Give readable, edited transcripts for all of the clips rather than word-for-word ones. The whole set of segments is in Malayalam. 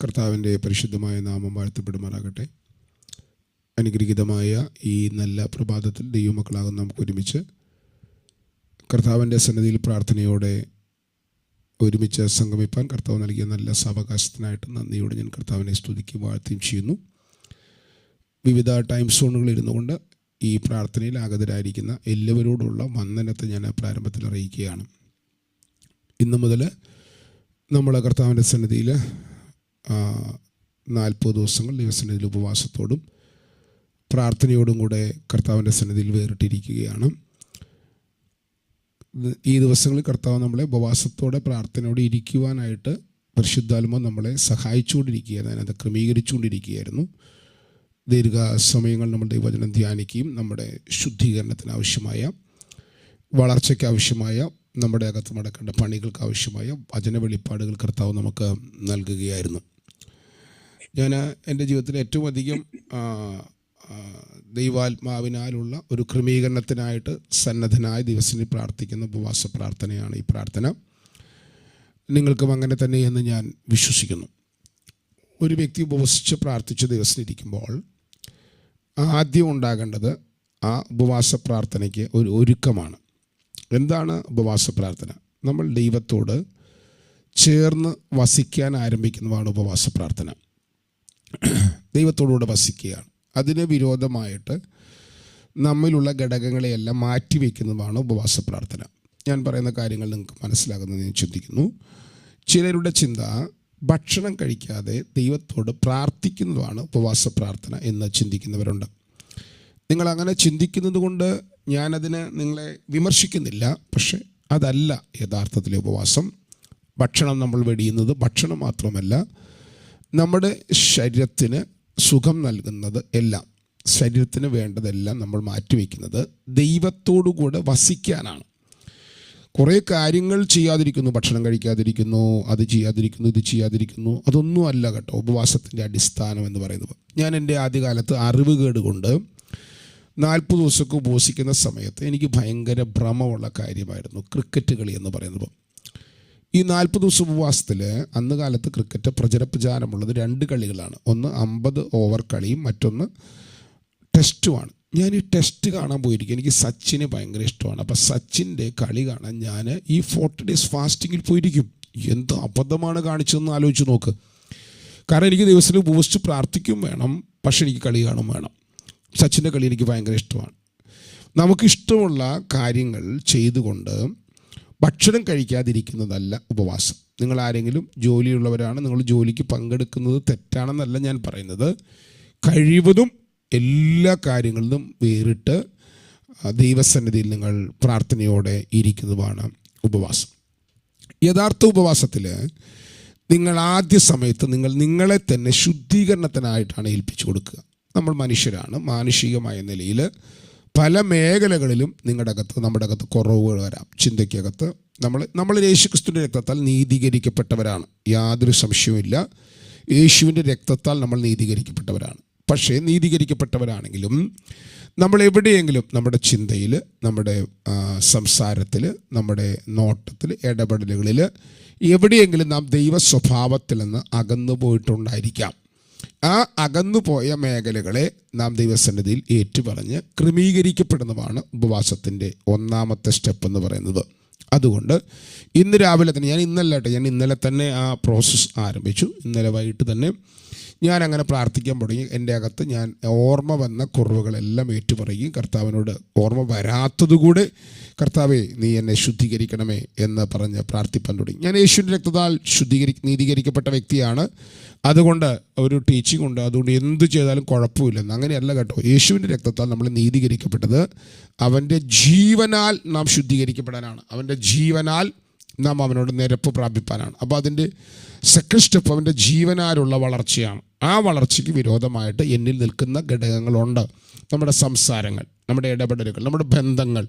കർത്താവിൻ്റെ പരിശുദ്ധമായ നാമം വാഴ്ത്തപ്പെടുമാറാകട്ടെ. അനുഗ്രഹീതമായ ഈ നല്ല പ്രഭാതത്തിൽ ദൈവമക്കളാകും നമുക്ക് ഒരുമിച്ച് കർത്താവിൻ്റെ സന്നിധിയിൽ പ്രാർത്ഥനയോടെ ഒരുമിച്ച് സംഗമിപ്പാൻ കർത്താവ് നൽകിയ നല്ല സാവകാശത്തിനായിട്ട് നന്ദിയോടെ ഞാൻ കർത്താവിനെ സ്തുതിക്കുകയും വാഴ്ത്തുകയും ചെയ്യുന്നു. വിവിധ ടൈം സോണുകളിൽ ഇരുന്നുകൊണ്ട് ഈ പ്രാർത്ഥനയിൽ ആഗതരായിരിക്കുന്ന എല്ലാവരോടുള്ള വന്ദനത്തെ ഞാൻ പ്രാരംഭത്തിൽ അറിയിക്കുകയാണ്. ഇന്നു മുതൽ നമ്മൾ കർത്താവിൻ്റെ സന്നിധിയിൽ 40 ദിവസങ്ങൾ ദൈവസന്നിധിയിൽ ഉപവാസത്തോടും പ്രാർത്ഥനയോടും കൂടെ കർത്താവിൻ്റെ സന്നിധിയിൽ വേറിട്ടിരിക്കുകയാണ്. ഈ ദിവസങ്ങളിൽ കർത്താവ് നമ്മളെ ഉപവാസത്തോടെ പ്രാർത്ഥനയോടെ ഇരിക്കുവാനായിട്ട് പരിശുദ്ധാത്മാവ് നമ്മളെ സഹായിച്ചുകൊണ്ടിരിക്കുകയായിരുന്നു, അതിനകത്ത് ക്രമീകരിച്ചുകൊണ്ടിരിക്കുകയായിരുന്നു. ദീർഘസമയങ്ങൾ നമ്മൾ ദൈവവചനം ധ്യാനിക്കുകയും നമ്മുടെ ശുദ്ധീകരണത്തിന് ആവശ്യമായ, വളർച്ചയ്ക്ക് ആവശ്യമായ, നമ്മുടെ അകത്ത് നടക്കേണ്ട പണികൾക്ക് ആവശ്യമായ വചന വെളിപ്പാടുകൾ കർത്താവ് നമുക്ക് നൽകുകയായിരുന്നു. ഞാൻ എൻ്റെ ജീവിതത്തിൽ ഏറ്റവും അധികം ദൈവാത്മാവിനാലുള്ള ഒരു ക്രമീകരണത്തിനായിട്ട് സന്നദ്ധനായ ദിവസത്തിൽ പ്രാർത്ഥിക്കുന്ന ഉപവാസ പ്രാർത്ഥനയാണ് ഈ പ്രാർത്ഥന. നിങ്ങൾക്കും അങ്ങനെ തന്നെയെന്ന് ഞാൻ വിശ്വസിക്കുന്നു. ഒരു വ്യക്തി ഉപവസിച്ച് പ്രാർത്ഥിച്ച ദിവസത്തിലിരിക്കുമ്പോൾ ആദ്യം ഉണ്ടാകേണ്ടത് ആ ഉപവാസ പ്രാർത്ഥനയ്ക്ക് ഒരു ഒരുക്കമാണ്. എന്താണ് ഉപവാസ പ്രാർത്ഥന? നമ്മൾ ദൈവത്തോട് ചേർന്ന് വസിക്കാൻ ആരംഭിക്കുന്നതാണ് ഉപവാസ പ്രാർത്ഥന. ദൈവത്തോടുകൂടെ വസിക്കുകയാണ്. അതിന് വിരോധമായിട്ട് നമ്മിലുള്ള ഘടകങ്ങളെയെല്ലാം മാറ്റിവെക്കുന്നതാണ് ഉപവാസ പ്രാർത്ഥന. ഞാൻ പറയുന്ന കാര്യങ്ങൾ നിങ്ങൾക്ക് മനസ്സിലാകുന്നത് ഞാൻ ചിന്തിക്കുന്നു. ചിലരുടെ ചിന്ത ഭക്ഷണം കഴിക്കാതെ ദൈവത്തോട് പ്രാർത്ഥിക്കുന്നതാണ് ഉപവാസ പ്രാർത്ഥന എന്ന് ചിന്തിക്കുന്നവരുണ്ട്. നിങ്ങൾ അങ്ങനെ ചിന്തിക്കുന്നത് കൊണ്ട് ഞാനതിന് നിങ്ങളെ വിമർശിക്കുന്നില്ല. പക്ഷെ അതല്ല യഥാർത്ഥത്തിലെ ഉപവാസം. ഭക്ഷണം നമ്മൾ വെടിയുന്നത് ഭക്ഷണം മാത്രമല്ല, നമ്മുടെ ശരീരത്തിന് സുഖം നൽകുന്നത് എല്ലാം, ശരീരത്തിന് വേണ്ടതെല്ലാം നമ്മൾ മാറ്റിവെക്കുന്നത് ദൈവത്തോടു കൂടെ വസിക്കാനാണ്. കുറേ കാര്യങ്ങൾ ചെയ്യാതിരിക്കുന്നു, ഭക്ഷണം കഴിക്കാതിരിക്കുന്നു, അത് ചെയ്യാതിരിക്കുന്നു, ഇത് ചെയ്യാതിരിക്കുന്നു, അതൊന്നും അല്ല കേട്ടോ ഉപവാസത്തിൻ്റെ അടിസ്ഥാനം എന്ന് പറയുന്നത്. ഞാൻ എൻ്റെ ആദ്യകാലത്ത് അറിവുകേട് കൊണ്ട് 40 ദിവസമൊക്കെ ഉപവസിക്കുന്ന സമയത്ത് എനിക്ക് ഭയങ്കര ഭ്രമമുള്ള കാര്യമായിരുന്നു ക്രിക്കറ്റ് കളി എന്ന് പറയുന്നത്. ഈ 40 ദിവസം ഉപവാസത്തിൽ അന്ന് കാലത്ത് ക്രിക്കറ്റ് പ്രചാരമുള്ളത് 2 കളികളാണ്. ഒന്ന് 50 ഓവർ കളിയും മറ്റൊന്ന് ടെസ്റ്റുമാണ്. ഞാൻ ഈ ടെസ്റ്റ് കാണാൻ പോയിരിക്കും. എനിക്ക് സച്ചിനെ ഭയങ്കര ഇഷ്ടമാണ്. അപ്പോൾ സച്ചിൻ്റെ കളി കാണാൻ ഞാൻ ഈ 40 ഡേയ്സ് ഫാസ്റ്റിങ്ങിൽ പോയിരിക്കും. എന്ത് അബദ്ധമാണ് കാണിച്ചതെന്ന് ആലോചിച്ച് നോക്ക്. കാരണം എനിക്ക് ദിവസത്തിൽ ഉപവസിച്ച് പ്രാർത്ഥിക്കും വേണം, പക്ഷെ എനിക്ക് കളി കാണും വേണം. സച്ചിൻ്റെ കളി എനിക്ക് ഭയങ്കര ഇഷ്ടമാണ്. നമുക്കിഷ്ടമുള്ള കാര്യങ്ങൾ ചെയ്തുകൊണ്ട് ഭക്ഷണം കഴിക്കാതിരിക്കുന്നതല്ല ഉപവാസം. നിങ്ങൾ ആരെങ്കിലും ജോലിയുള്ളവരാണ്, നിങ്ങൾ ജോലിക്ക് പങ്കെടുക്കുന്നത് തെറ്റാണെന്നല്ല ഞാൻ പറയുന്നത്. കഴിവതും എല്ലാ കാര്യങ്ങളിലും വേറിട്ട് ദൈവസന്നിധിയിൽ നിങ്ങൾ പ്രാർത്ഥനയോടെ ഇരിക്കുന്നതാണ് ഉപവാസം. യഥാർത്ഥ ഉപവാസത്തിൽ നിങ്ങൾ ആദ്യ സമയത്ത് നിങ്ങളെ തന്നെ ശുദ്ധീകരണത്തിനായിട്ടാണ് ഏൽപ്പിച്ചു കൊടുക്കുക. നമ്മൾ മനുഷ്യരാണ്. മാനുഷികമായ നിലയിൽ പല മേഖലകളിലും നമ്മുടെ അകത്ത് കുറവുകൾ വരാം. ചിന്തയ്ക്കകത്ത് നമ്മൾ യേശുക്രിസ്തുവിൻ്റെ രക്തത്താൽ നീതീകരിക്കപ്പെട്ടവരാണ്, യാതൊരു സംശയവുമില്ല. യേശുവിൻ്റെ രക്തത്താൽ നമ്മൾ നീതീകരിക്കപ്പെട്ടവരാണ്. പക്ഷേ നീതീകരിക്കപ്പെട്ടവരാണെങ്കിലും നമ്മൾ എവിടെയെങ്കിലും നമ്മുടെ ചിന്തയിൽ, നമ്മുടെ സംസാരത്തിൽ, നമ്മുടെ നോട്ടത്തിൽ, ഇടപെടലുകളിൽ എവിടെയെങ്കിലും നാം ദൈവ സ്വഭാവത്തിൽ നിന്ന് അകന്നു പോയിട്ടുണ്ടായിരിക്കാം. ആ അകന്നുപോയ മേഖലകളെ നാം ദൈവസന്നിധിയിൽ ഏറ്റുപറഞ്ഞ് ക്രമീകരിക്കപ്പെടുന്നതാണ് ഉപവാസത്തിൻ്റെ ഒന്നാമത്തെ സ്റ്റെപ്പ് എന്ന് പറയുന്നത്. അതുകൊണ്ട് ഇന്ന് രാവിലെ തന്നെ ഞാൻ ഇന്നലെ തന്നെ ആ പ്രോസസ്സ് ആരംഭിച്ചു. ഇന്നലെ വൈകിട്ട് തന്നെ ഞാൻ അങ്ങനെ പ്രാർത്ഥിക്കാൻ തുടങ്ങി. എൻ്റെ അകത്ത് ഞാൻ ഓർമ്മ വന്ന കുറവുകളെല്ലാം ഏറ്റുപറയുകയും കർത്താവിനോട് ഓർമ്മ വരാത്തതുകൂടെ കർത്താവേ നീ എന്നെ ശുദ്ധീകരിക്കണമേ എന്ന് പറഞ്ഞ് പ്രാർത്ഥിപ്പാൻ തുടങ്ങി. ഞാൻ യേശുവിൻ്റെ രക്തത്താൽ നീതീകരിക്കപ്പെട്ട വ്യക്തിയാണ്. അതുകൊണ്ട് ഒരു ടീച്ചിങ് ഉണ്ട്, അതുകൊണ്ട് എന്ത് ചെയ്താലും കുഴപ്പമില്ലെന്ന്. അങ്ങനെയല്ല കേട്ടോ. യേശുവിൻ്റെ രക്തത്താൽ നമ്മൾ നീതീകരിക്കപ്പെട്ടത് അവൻ്റെ ജീവനാൽ നാം ശുദ്ധീകരിക്കപ്പെടാനാണ്. അവൻ്റെ ജീവനാൽ നാം അവനോട് നിരപ്പ് പ്രാപിപ്പാനാണ്. അപ്പോൾ അതിൻ്റെ സെക്കൻഡ് സ്റ്റെപ്പ് അവൻ്റെ ജീവനാലുള്ള വളർച്ചയാണ്. ആ വളർച്ചയ്ക്ക് വിരോധമായിട്ട് എന്നിൽ നിൽക്കുന്ന ഘടകങ്ങളുണ്ട്. നമ്മുടെ സംസാരങ്ങൾ, നമ്മുടെ ഇടപെടലുകൾ, നമ്മുടെ ബന്ധങ്ങൾ,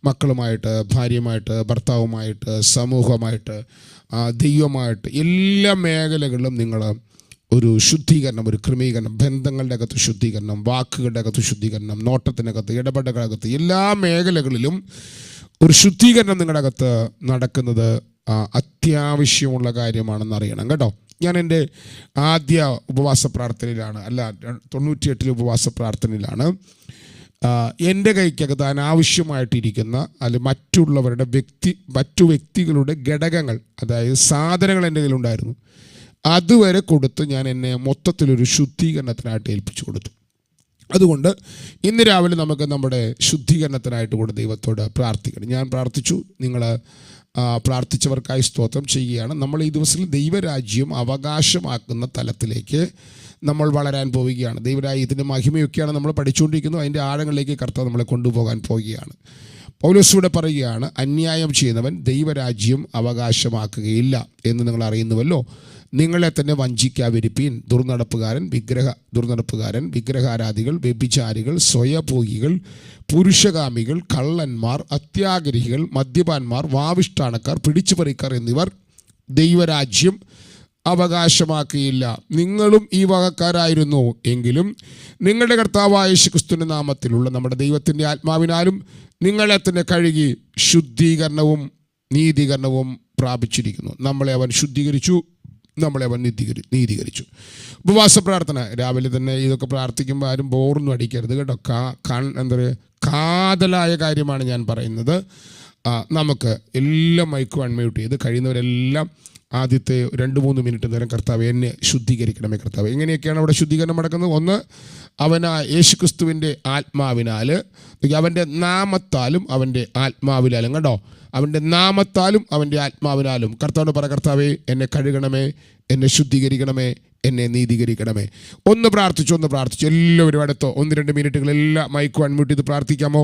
മക്കളുമായിട്ട്, ഭാര്യയുമായിട്ട്, ഭർത്താവുമായിട്ട്, സമൂഹമായിട്ട്, ദൈവമായിട്ട്, എല്ലാ മേഖലകളിലും നിങ്ങൾ ഒരു ശുദ്ധീകരണം, ഒരു ക്രമീകരണം, ബന്ധങ്ങളുടെ അകത്ത് ശുദ്ധീകരണം, വാക്കുകളുടെ അകത്ത് ശുദ്ധീകരണം, നോട്ടത്തിനകത്ത്, ഇടപെടലുകൾക്കകത്ത്, എല്ലാ മേഖലകളിലും ഒരു ശുദ്ധീകരണം നിങ്ങളുടെ അകത്ത് നടക്കുന്നത് അത്യാവശ്യമുള്ള കാര്യമാണെന്ന് അറിയണം കേട്ടോ. ഞാൻ എൻ്റെ ആദ്യ ഉപവാസ പ്രാർത്ഥനയിലാണ്, അല്ല 98 ഉപവാസ പ്രാർത്ഥനയിലാണ്. എൻ്റെ കൈക്കകത്ത് അനാവശ്യമായിട്ടിരിക്കുന്ന അല്ലെങ്കിൽ മറ്റു വ്യക്തികളുടെ ഘടകങ്ങൾ, അതായത് സാധനങ്ങൾ എൻ്റെ കയ്യിലുണ്ടായിരുന്നു. അതുവരെ കൊടുത്ത് ഞാൻ എന്നെ മൊത്തത്തിലൊരു ശുദ്ധീകരണത്തിനായിട്ട് ഏൽപ്പിച്ചു കൊടുത്തു. അതുകൊണ്ട് ഇന്ന് രാവിലെ നമുക്ക് നമ്മുടെ ശുദ്ധീകരണത്തിനായിട്ട് കൂടെ ദൈവത്തോട് പ്രാർത്ഥിക്കണം. ഞാൻ പ്രാർത്ഥിച്ചു, നിങ്ങൾ പ്രാർത്ഥിച്ചവർക്കായി സ്തോത്രം ചെയ്യുകയാണ്. നമ്മൾ ഈ ദിവസത്തിൽ ദൈവരാജ്യം അവകാശമാക്കുന്ന തലത്തിലേക്ക് നമ്മൾ വളരാൻ പോവുകയാണ്. ദൈവരാജ്യത്തിൻ്റെ മഹിമയൊക്കെയാണ് നമ്മൾ പഠിച്ചുകൊണ്ടിരിക്കുന്നത്. അതിൻ്റെ ആഴങ്ങളിലേക്ക് കർത്താവ് നമ്മളെ കൊണ്ടുപോകാൻ പോവുകയാണ്. പൗലോസിലൂടെ പറയുകയാണ്, അന്യായം ചെയ്യുന്നവൻ ദൈവരാജ്യം അവകാശമാക്കുകയില്ല എന്ന് നിങ്ങൾ അറിയുന്നുവല്ലോ. നിങ്ങളെ തന്നെ വഞ്ചിക്കാതിരിപ്പീൻ. ദുർനടപ്പുകാരൻ, വിഗ്രഹാരാധികൾ, വ്യഭിചാരികൾ, സ്വയഭോഗികൾ, പുരുഷകാമികൾ, കള്ളന്മാർ, അത്യാഗ്രഹികൾ, മദ്യപാന്മാർ, വാവിഷ്ഠാനക്കാർ, പിടിച്ചുപറിക്കാർ എന്നിവർ ദൈവരാജ്യം അവകാശമാക്കുകയില്ല. നിങ്ങളും ഈ വകക്കാരായിരുന്നു എങ്കിലും നിങ്ങളുടെ കർത്താവായ യേശുക്രിസ്തുവിന്റെ നാമത്തിലുള്ള നമ്മുടെ ദൈവത്തിൻ്റെ ആത്മാവിനാലും നിങ്ങളെ തന്നെ കഴുകി ശുദ്ധീകരണവും നീതീകരണവും പ്രാപിച്ചിരിക്കുന്നു. നമ്മളെ അവൻ ശുദ്ധീകരിച്ചു, നമ്മളെ അവൻ നീതീകരിച്ചു. ഉപവാസ പ്രാർത്ഥന രാവിലെ തന്നെ ഇതൊക്കെ പ്രാർത്ഥിക്കുമ്പോൾ ആരും ബോറൊന്നും അടിക്കരുത് കേട്ടോ. എന്താ പറയുക, കാതലായ കാര്യമാണ് ഞാൻ പറയുന്നത്. നമുക്ക് എല്ലാം മൈക്കും അൺമ്യൂട്ട് ചെയ്ത് കഴിയുന്നവരെല്ലാം ആദ്യത്തെ 2-3 മിനിറ്റ് നേരം കർത്താവ് എന്നെ ശുദ്ധീകരിക്കണമേ കർത്താവ്. എങ്ങനെയൊക്കെയാണ് അവിടെ ശുദ്ധീകരണം നടക്കുന്നത്? ഒന്ന്, യേശുക്രിസ്തുവിൻ്റെ ആത്മാവിനാൽ, അവൻ്റെ നാമത്താലും അവൻ്റെ ആത്മാവിനാലും, കണ്ടോ, അവൻ്റെ നാമത്താലും അവൻ്റെ ആത്മാവിനാലും കർത്താവിനോട് പറ, കർത്താവേ എന്നെ കഴുകണമേ, എന്നെ ശുദ്ധീകരിക്കണമേ, എന്നെ നീതീകരിക്കണമേ. ഒന്ന് പ്രാർത്ഥിച്ചു. എല്ലാവരും അടുത്തോ 1-2 മിനിറ്റുകൾ എല്ലാം മൈക്ക് അൺമ്യൂട്ട് ചെയ്ത് പ്രാർത്ഥിക്കാമോ?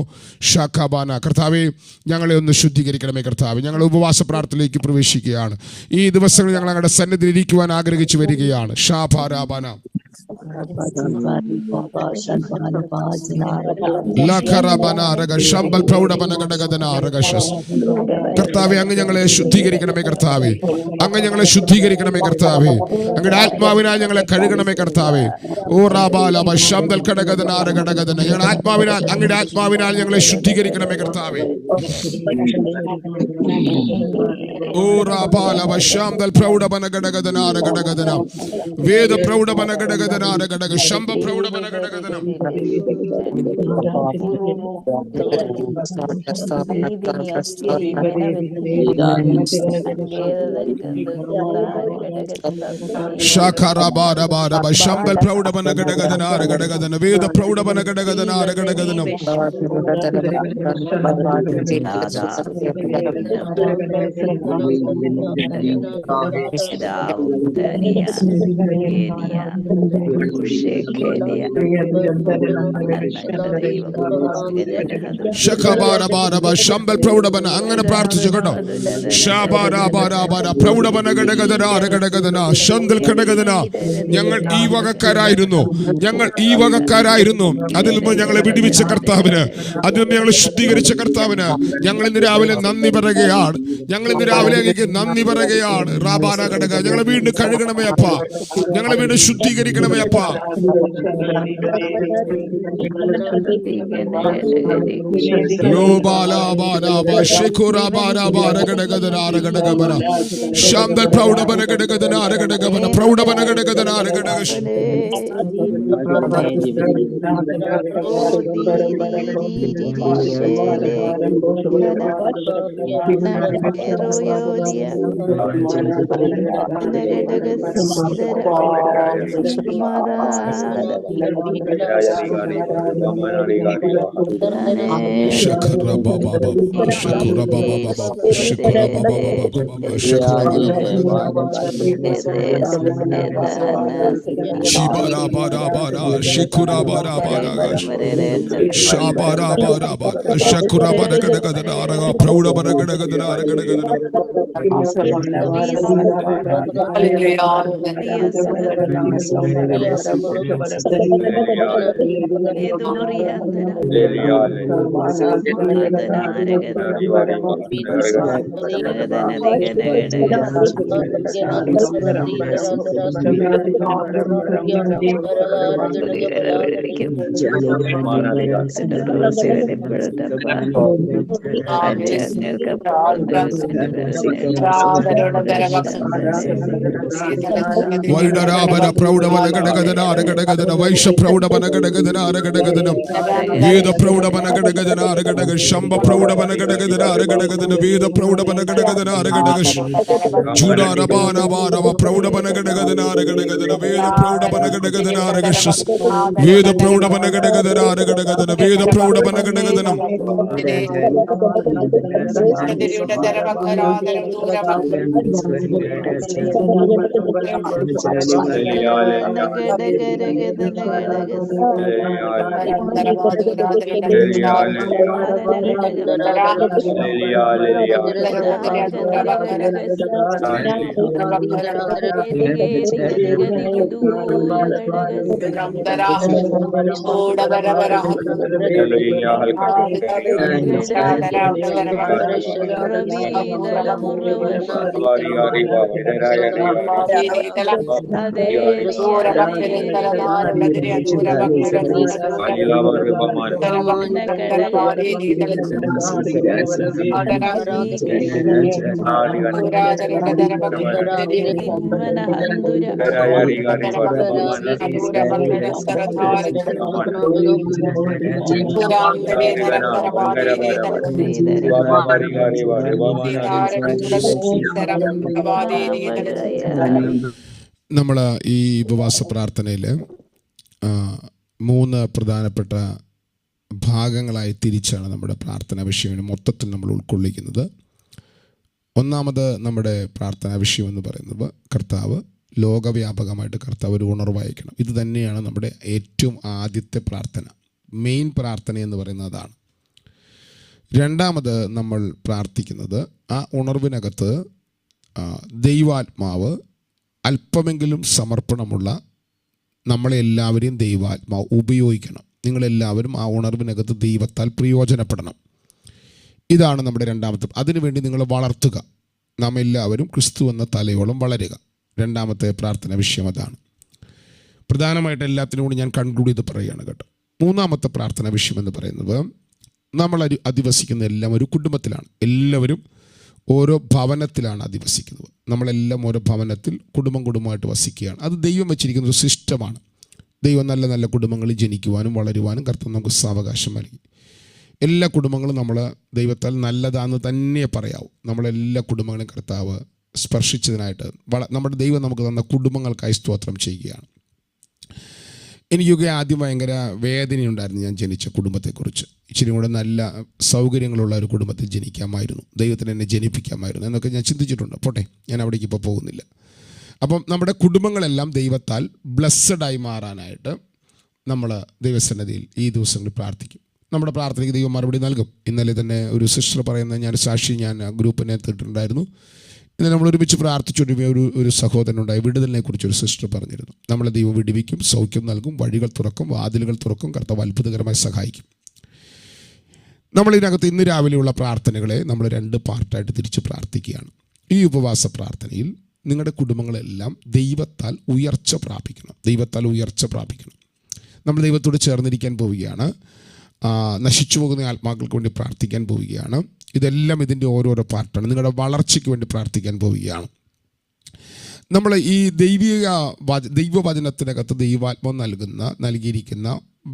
ഷാഖാബാന, കർത്താവേ ഞങ്ങളെ ഒന്ന് ശുദ്ധീകരിക്കണമേ കർത്താവേ. ഞങ്ങൾ ഉപവാസ പ്രാർത്ഥനയിലേക്ക് പ്രവേശിക്കുകയാണ്. ഈ ദിവസങ്ങൾ ഞങ്ങൾ ഞങ്ങളുടെ സന്നിധിയിൽ ഇരിക്കുവാൻ ആഗ്രഹിച്ചു വരികയാണ്. ഷാഭാരാബാന കർത്താവേ, അങ്ങ് ഞങ്ങളെ ശുദ്ധീകരിക്കണമേ കർത്താവേ. അങ്ങ് ഞങ്ങളെ ശുദ്ധീകരിക്കണമേ കർത്താവേ. അങ്ങയുടെ ആത്മാവിനാൽ ഞങ്ങളെ കഴുകണമേ കർത്താവേ. ഓ റാബാലബ ശംദൽ ഘടകദനാര ഘടകദന, ഞങ്ങളുടെ ആത്മാവിനാൽ, അങ്ങയുടെ ആത്മാവിനാൽ ഞങ്ങളെ ശുദ്ധീകരിക്കണമേ കർത്താവേ. ഓ റാബാലബ ശംദൽ പ്രൗഢബന ഘടകദനാര ഘടകദന, വേദ പ്രൗഢബന ഘടകദനാര ഘടക ശംഭ പ്രൗഢബന ഘടകദന. ശാഖാരാബാരബാരബ ശംബൽ പ്രൗഢബന ഘടകദനാര ഘടകദന, വേദ പ്രൗഢബന ഘടകദനാര ഘടകദനം. ശംബൽ പ്രൗഢബന, അങ്ങനെ പ്രാർത്ഥിച്ചു കേട്ടോ. പ്രൗഢബന ഘടകദനാര ഘടകദന ശന്തൽ ഘടകദന. ഞങ്ങൾ ഈ വകക്കാരായിരുന്നു, അതിൽ നിന്ന് ഞങ്ങളെ വിടുവിച്ച കർത്താവിന്, അതിൽ നിന്ന് ഞങ്ങളെ ശുദ്ധീകരിച്ച കർത്താവിന് ഞങ്ങൾ ഇന്ന് രാവിലെ നന്ദി പറയുകയാണ്. നന്ദി പറയുകയാണ്. റാബാന ഘടക, ഞങ്ങളെ വീണ്ടും കഴുകണമേ അപ്പ, ഞങ്ങളെ വീണ്ടും ശുദ്ധീകരിക്കണമേ അപ്പ. ശാന്തൽ പ്രൗഢബന ഘടകദനാര ഘടകബന പ്രൗഢബന ഘടകദനാര ഘടക. വൈഡരാപര പ്രൗഢവന ഘടകദനാര ഘടകദന വൈഷ പ്രൗഢവന ഘടകദനാര ഘടകദനം വേദ പ്രൗഢവന ഘടകദനാര ഘടക ശംഭ പ്രൗഢവന ഘടകദനാര ഘടകദന വേദ പ്രൗഢവന ഘടകദനാര ഘടക ജുഡാരബാനബാനവ പ്രൗഢവന ഘടകദനാര ഘടകദന വേദ പ്രൗഢവന ഘടകദനാര ഗശസ് വേദ പ്രൗഢവന ഘടകദനാര ഘടകദന വേദ പ്രൗഢവന ഘടകദനം നമ്മൾ ഈ ഉപവാസ പ്രാർത്ഥനയിൽ 3 പ്രധാനപ്പെട്ട ഭാഗങ്ങളായി തിരിച്ചാണ് നമ്മുടെ പ്രാർത്ഥനാ വിഷയം മൊത്തത്തിൽ നമ്മൾ ഉൾക്കൊള്ളിക്കുന്നത്. ഒന്നാമത് നമ്മുടെ പ്രാർത്ഥനാ വിഷയം എന്ന് പറയുന്നത് കർത്താവ് ലോകവ്യാപകമായിട്ട് കർത്താവ് ഒരു ഉണർവയക്കണം. ഇത് തന്നെയാണ് നമ്മുടെ ഏറ്റവും ആദ്യത്തെ പ്രാർത്ഥന, മെയിൻ പ്രാർത്ഥന എന്ന് പറയുന്നത് അതാണ്. രണ്ടാമത് നമ്മൾ പ്രാർത്ഥിക്കുന്നത് ആ ഉണർവിനകത്ത് ദൈവാത്മാവ് അല്പമെങ്കിലും സമർപ്പണമുള്ള നമ്മളെല്ലാവരെയും ദൈവാത്മാവ് ഉപയോഗിക്കണം. നിങ്ങളെല്ലാവരും ആ ഉണർവിനകത്ത് ദൈവത്താൽ പ്രയോജനപ്പെടണം. ഇതാണ് നമ്മുടെ രണ്ടാമത്തെ. അതിനുവേണ്ടി നിങ്ങൾ വളർത്തുക. നാം എല്ലാവരും ക്രിസ്തു എന്ന തലയോളം വളരുക. രണ്ടാമത്തെ പ്രാർത്ഥന വിഷയം അതാണ്. പ്രധാനമായിട്ട് എല്ലാത്തിനും കൂടി ഞാൻ കൺക്ലൂഡ് ചെയ്ത് പറയുകയാണ് കേട്ടോ. മൂന്നാമത്തെ പ്രാർത്ഥന വിഷയം എന്ന് പറയുന്നത് നമ്മൾ അധിവസിക്കുന്ന എല്ലാം ഒരു കുടുംബത്തിലാണ്. എല്ലാവരും ഓരോ ഭവനത്തിലാണ് അധിവസിക്കുന്നത്. നമ്മളെല്ലാം ഓരോ ഭവനത്തിൽ കുടുംബമായിട്ട് വസിക്കുകയാണ്. അത് ദൈവം വെച്ചിരിക്കുന്ന ഒരു സിസ്റ്റമാണ്. ദൈവം നല്ല നല്ല കുടുംബങ്ങളിൽ ജനിക്കുവാനും വളരുവാനും കർത്താവ് നമുക്ക് സാവകാശം നൽകി. എല്ലാ കുടുംബങ്ങളും നമ്മൾ ദൈവത്താൽ നല്ലതാണെന്ന് തന്നെ പറയാവൂ. നമ്മളെല്ലാ കുടുംബങ്ങളും കർത്താവ് സ്പർശിച്ചതിനായിട്ട് നമ്മുടെ ദൈവം നമുക്ക് തന്ന കുടുംബങ്ങൾക്കായി സ്തോത്രം ചെയ്യുകയാണ്. എനിക്കൊക്കെ ആദ്യം ഭയങ്കര വേദനയുണ്ടായിരുന്നു ഞാൻ ജനിച്ച കുടുംബത്തെക്കുറിച്ച്. ഇച്ചിരി കൂടെ നല്ല സൗകര്യങ്ങളുള്ള ഒരു കുടുംബത്തിൽ ജനിക്കാമായിരുന്നു, ദൈവത്തിന് എന്നെ ജനിപ്പിക്കാമായിരുന്നു എന്നൊക്കെ ഞാൻ ചിന്തിച്ചിട്ടുണ്ട്. പോട്ടെ, ഞാൻ അവിടേക്ക് ഇപ്പോൾ പോകുന്നില്ല. അപ്പം നമ്മുടെ കുടുംബങ്ങളെല്ലാം ദൈവത്താൽ ബ്ലെസ്സഡായി മാറാനായിട്ട് നമ്മൾ ദൈവസന്നിധിയിൽ ഈ ദിവസങ്ങളിൽ പ്രാർത്ഥിക്കും. നമ്മുടെ പ്രാർത്ഥനയ്ക്ക് ദൈവം മറുപടി നൽകും. ഇന്നലെ തന്നെ ഒരു സിസ്റ്റർ പറയുന്ന ഞാൻ സാക്ഷി ഞാൻ ഗ്രൂപ്പിനെ എത്തിയിട്ടുണ്ടായിരുന്നു. ഇന്നലെ നമ്മൾ ഒരുമിച്ച് പ്രാർത്ഥിച്ചുകൊണ്ടിരുന്ന ഒരു സഹോദരനുണ്ടായി. വിടുതലിനെ കുറിച്ച് ഒരു സിസ്റ്റർ പറഞ്ഞിരുന്നു. നമ്മളെ ദൈവം വിടുവിക്കും, സൗഖ്യം നൽകും, വഴികൾ തുറക്കും, വാതിലുകൾ തുറക്കും, കർത്താവ് അത്ഭുതകരമായി സഹായിക്കും. നമ്മളിതിനകത്ത് ഇന്ന് രാവിലെയുള്ള പ്രാർത്ഥനകളെ നമ്മൾ 2 പാർട്ടായിട്ട് തിരിച്ച് പ്രാർത്ഥിക്കുകയാണ്. ഈ ഉപവാസ പ്രാർത്ഥനയിൽ നിങ്ങളുടെ കുടുംബങ്ങളെല്ലാം ദൈവത്താൽ ഉയർച്ച പ്രാപിക്കണം. ദൈവത്താൽ ഉയർച്ച പ്രാപിക്കണം. നമ്മൾ ദൈവത്തോട് ചേർന്നിരിക്കാൻ പോവുകയാണ്. നശിച്ചു പോകുന്ന ആത്മാക്കൾക്ക് വേണ്ടി പ്രാർത്ഥിക്കാൻ പോവുകയാണ്. ഇതെല്ലാം ഇതിൻ്റെ ഓരോരോ പാർട്ടാണ്. നിങ്ങളുടെ വളർച്ചയ്ക്ക് വേണ്ടി പ്രാർത്ഥിക്കാൻ പോവുകയാണ്. നമ്മൾ ഈ ദൈവവചനത്തിനകത്ത് ദൈവാത്മാവ് നൽകിയിരിക്കുന്ന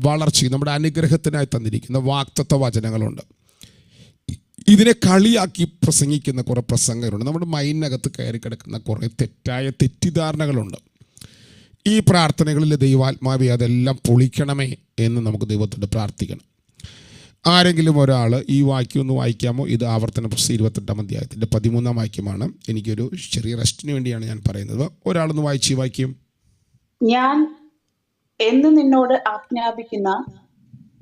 വളർച്ച, നമ്മുടെ അനുഗ്രഹത്തിനായി തന്നിരിക്കുന്ന വാഗ്ദത്ത വചനങ്ങളുണ്ട്. ഇതിനെ കളിയാക്കി പ്രസംഗിക്കുന്ന കുറേ പ്രസംഗങ്ങളുണ്ട്. നമ്മുടെ മൈനകത്ത് കയറി കിടക്കുന്ന കുറേ തെറ്റിദ്ധാരണകളുണ്ട്. ഈ പ്രാർത്ഥനകളിൽ ദൈവാത്മാവെ അതെല്ലാം പൊളിക്കണമേ എന്ന് നമുക്ക് ദൈവത്തോട് പ്രാർത്ഥിക്കണം. ആരെങ്കിലും ഒരാൾ ഈ വാക്യം ഒന്ന് വായിക്കാമോ? ഇത് ആവർത്തന പുസ്തകം 28-ാം അധ്യായത്തിൻ്റെ 13-ാം വാക്യമാണ്. എനിക്കൊരു ചെറിയ റെസ്റ്റിന് വേണ്ടിയാണ് ഞാൻ പറയുന്നത്. ഒരാളൊന്ന് വായിച്ച് ഈ വാക്യം. ഞാൻ എന്ന് നിന്നോട് ആജ്ഞാപിക്കുന്ന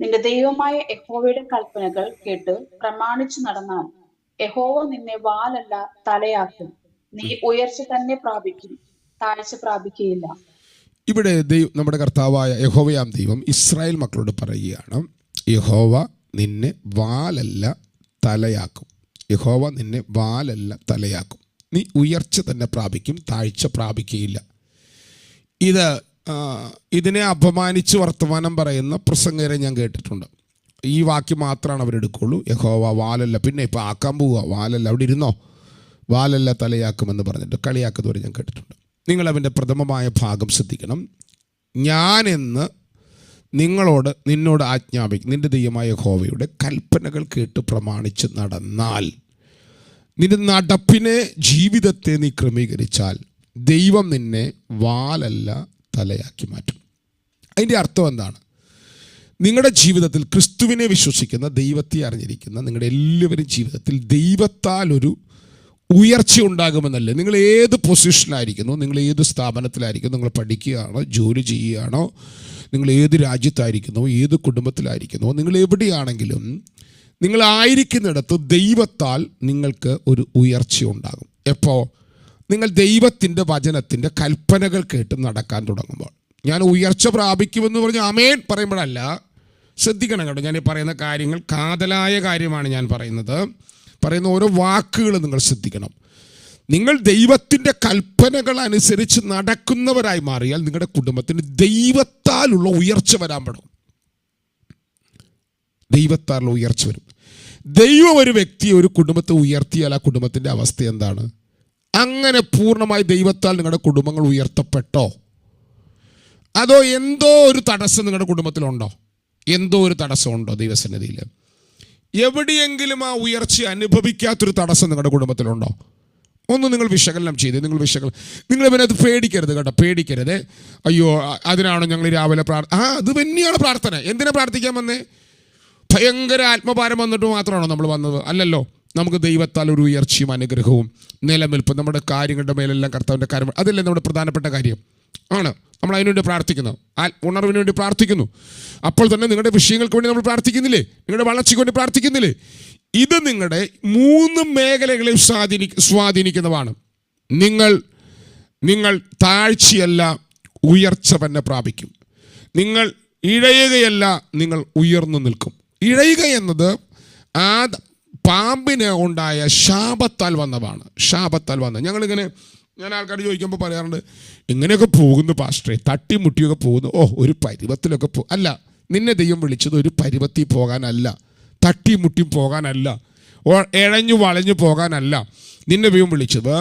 നിന്റെ ദൈവമായ യഹോവയുടെ കൽപ്പനകൾ കേട്ട് പ്രമാണിച്ചു നടന്നാൽ യഹോവ നിന്നെ വാലല്ല തലയാക്കും. നീ ഉയർച്ച തന്നെ പ്രാപിക്കും, താഴ്ച പ്രാപിക്കുകയില്ല. ഇവിടെ നമ്മുടെ കർത്താവായ യഹോവയാം ദൈവം ഇസ്രായേൽ മക്കളോട് പറയുകയാണ്, യഹോവ നിന്നെ വാലല്ല തലയാക്കും. യഹോവ നിന്നെ വാലല്ല തലയാക്കും. നീ ഉയർച്ച തന്നെ പ്രാപിക്കും, താഴ്ച പ്രാപിക്കുകയില്ല. ഇതിനെ അപമാനിച്ച് വർത്തമാനം പറയുന്ന പ്രസംഗരെ ഞാൻ കേട്ടിട്ടുണ്ട്. ഈ വാക്യം മാത്രമാണ് അവരെടുക്കുള്ളൂ. യഹോവ വാലല്ല, പിന്നെ ഇപ്പം ആക്കാൻ പോവുക, വാലല്ല അവിടെ ഇരുന്നോ, വാലല്ല തലയാക്കുമെന്ന് പറഞ്ഞിട്ട് കളിയാക്കുന്നവരെ ഞാൻ കേട്ടിട്ടുണ്ട്. നിങ്ങൾ അവൻ്റെ പ്രഥമമായ ഭാഗം ശ്രദ്ധിക്കണം. ഞാനെന്ന് നിന്നോട് ആജ്ഞാപിക്കും, നിൻ്റെ ദൈവമായ യഹോവയുടെ കൽപ്പനകൾ കേട്ട് പ്രമാണിച്ച് നടന്നാൽ, നിന്റെ നടപ്പിനെ, ജീവിതത്തെ നീ ക്രമീകരിച്ചാൽ ദൈവം നിന്നെ വാലല്ല തലയാക്കി മാറ്റും. അതിൻ്റെ അർത്ഥം എന്താണ്? നിങ്ങളുടെ ജീവിതത്തിൽ ക്രിസ്തുവിനെ വിശ്വസിക്കുന്ന, ദൈവത്തെ അറിഞ്ഞിരിക്കുന്ന നിങ്ങളുടെ എല്ലാവരും ജീവിതത്തിൽ ദൈവത്താൽ ഒരു ഉയർച്ച ഉണ്ടാകുമെന്നല്ലേ. നിങ്ങൾ ഏത് പൊസിഷനിലായിരിക്കുന്നു, നിങ്ങൾ ഏത് സ്ഥാപനത്തിലായിരിക്കുന്നു, നിങ്ങൾ പഠിക്കുകയാണോ, ജോലി ചെയ്യുകയാണോ, നിങ്ങൾ ഏത് രാജ്യത്തായിരിക്കുന്നോ, ഏത് കുടുംബത്തിലായിരിക്കുന്നോ, നിങ്ങൾ എവിടെയാണെങ്കിലും നിങ്ങളായിരിക്കുന്നിടത്ത് ദൈവത്താൽ നിങ്ങൾക്ക് ഒരു ഉയർച്ച ഉണ്ടാകും. എപ്പോൾ? നിങ്ങൾ ദൈവത്തിൻ്റെ വചനത്തിൻ്റെ കൽപ്പനകൾ കേട്ട് നടക്കാൻ തുടങ്ങുമ്പോൾ. ഞാൻ ഉയർച്ച പ്രാപിക്കുമെന്ന് പറഞ്ഞ് ആമേൻ പറയുമ്പോഴല്ല, ശ്രദ്ധിക്കണം കേട്ടോ. ഞാൻ ഈ പറയുന്ന കാര്യങ്ങൾ കാതലായ കാര്യമാണ് ഞാൻ പറയുന്ന ഓരോ വാക്കുകൾ നിങ്ങൾ ശ്രദ്ധിക്കണം. നിങ്ങൾ ദൈവത്തിൻ്റെ കൽപ്പനകൾ അനുസരിച്ച് നടക്കുന്നവരായി മാറിയാൽ നിങ്ങളുടെ കുടുംബത്തിന് ദൈവത്താലുള്ള ഉയർച്ച വരാൻ തുടങ്ങും. ദൈവത്താലുള്ള ഉയർച്ച വരും. ദൈവം ഒരു വ്യക്തിയെ, ഒരു കുടുംബത്തെ ഉയർത്തിയാൽ ആ കുടുംബത്തിൻ്റെ അവസ്ഥ എന്താണ്? അങ്ങനെ പൂർണ്ണമായി ദൈവത്താൽ നിങ്ങളുടെ കുടുംബങ്ങൾ ഉയർത്തപ്പെട്ടോ, അതോ എന്തോ ഒരു തടസ്സം നിങ്ങളുടെ കുടുംബത്തിലുണ്ടോ? എന്തോ ഒരു തടസ്സമുണ്ടോ? ദൈവസന്നിധിയിൽ എവിടെയെങ്കിലും ആ ഉയർച്ച അനുഭവിക്കാത്തൊരു തടസ്സം നിങ്ങളുടെ കുടുംബത്തിലുണ്ടോ? ഒന്ന് നിങ്ങൾ വിശകലനം ചെയ്ത് നിങ്ങൾ ഇതിനകത്ത് പേടിക്കരുത് കേട്ടോ, പേടിക്കരുത്. അയ്യോ അതിനാണോ ഞങ്ങൾ രാവിലെ അത് തന്നെയാണ് പ്രാർത്ഥന. എന്തിനാ പ്രാർത്ഥിക്കാൻ വന്നേ? ഭയങ്കര ആത്മഭാരം വന്നിട്ട് മാത്രമാണോ നമ്മൾ വന്നത്? അല്ലല്ലോ. നമുക്ക് ദൈവത്താൽ ഒരു ഉയർച്ചയും അനുഗ്രഹവും നിലനിൽപ്പും, നമ്മുടെ കാര്യങ്ങളുടെ മേലെല്ലാം കർത്താവിൻ്റെ കാര്യം, അതല്ലേ നമ്മുടെ പ്രധാനപ്പെട്ട കാര്യം ആണ്. നമ്മൾ അതിനുവേണ്ടി പ്രാർത്ഥിക്കുന്നു, ഉണർവിന് വേണ്ടി പ്രാർത്ഥിക്കുന്നു. അപ്പോൾ തന്നെ നിങ്ങളുടെ വിഷയങ്ങൾക്ക് വേണ്ടി നമ്മൾ പ്രാർത്ഥിക്കുന്നില്ലേ? നിങ്ങളുടെ വളർച്ചയ്ക്ക് വേണ്ടി പ്രാർത്ഥിക്കുന്നില്ലേ? ഇത് നിങ്ങളുടെ 3 മേഖലകളെ സ്വാധീനിക്കുന്നതാണ്. നിങ്ങൾ താഴ്ചയല്ല, ഉയർച്ച തന്നെ പ്രാപിക്കും. നിങ്ങൾ ഇഴയുകയല്ല, നിങ്ങൾ ഉയർന്നു നിൽക്കും. ഇഴയുക എന്നത് ആ പാമ്പിന് ഉണ്ടായ ശാപത്താൽ വന്നതാണ്. ഞാൻ ആൾക്കാർ ചോദിക്കുമ്പോൾ പറയാറുണ്ട്, ഇങ്ങനെയൊക്കെ പോകുന്നു പാസ്റ്ററെ, തട്ടിമുട്ടിയൊക്കെ പോകുന്നു, ഒരു പരുവത്തിലൊക്കെ അല്ല. നിന്നെ ദൈവം വിളിച്ചത് ഒരു പരുവത്തിൽ പോകാനല്ല, തട്ടിമുട്ടി പോകാനല്ല, ഇഴഞ്ഞു വളഞ്ഞു പോകാനല്ല. നിന്നെ ദൈവം വിളിച്ചത്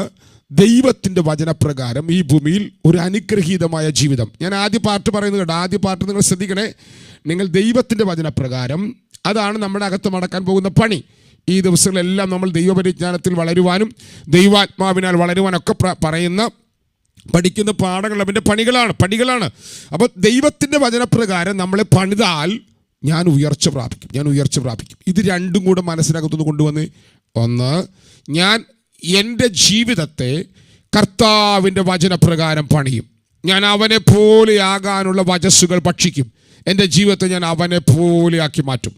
ദൈവത്തിൻ്റെ വചനപ്രകാരം ഈ ഭൂമിയിൽ ഒരു അനുഗ്രഹീതമായ ജീവിതം. ഞാൻ ആദ്യ പാർട്ട് പറയുന്നത് കേട്ടോ, ആദ്യ പാർട്ട് നിങ്ങൾ ശ്രദ്ധിക്കണേ. നിങ്ങൾ ദൈവത്തിൻ്റെ വചനപ്രകാരം, അതാണ് നമ്മുടെ അകത്ത് നടക്കാൻ പോകുന്ന പണി. ഈ ദിവസങ്ങളെല്ലാം നമ്മൾ ദൈവപരിജ്ഞാനത്തിൽ വളരുവാനും ദൈവാത്മാവിനാൽ വളരുവാനൊക്കെ പഠിക്കുന്ന പാഠങ്ങൾ അവൻ്റെ പടികളാണ്. അപ്പോൾ ദൈവത്തിൻ്റെ വചനപ്രകാരം നമ്മളെ പണിതാൽ ഞാൻ ഉയർച്ച പ്രാപിക്കും. ഇത് രണ്ടും കൂടെ മനസ്സിനകത്തുനിന്ന് കൊണ്ടുവന്ന്, ഒന്ന്, ഞാൻ എൻ്റെ ജീവിതത്തെ കർത്താവിൻ്റെ വചനപ്രകാരം പണിയും. ഞാൻ അവനെ പോലെയാകാനുള്ള വചസ്സുകൾ ഭക്ഷിക്കും. എൻ്റെ ജീവിതത്തെ ഞാൻ അവനെ പോലെയാക്കി മാറ്റും.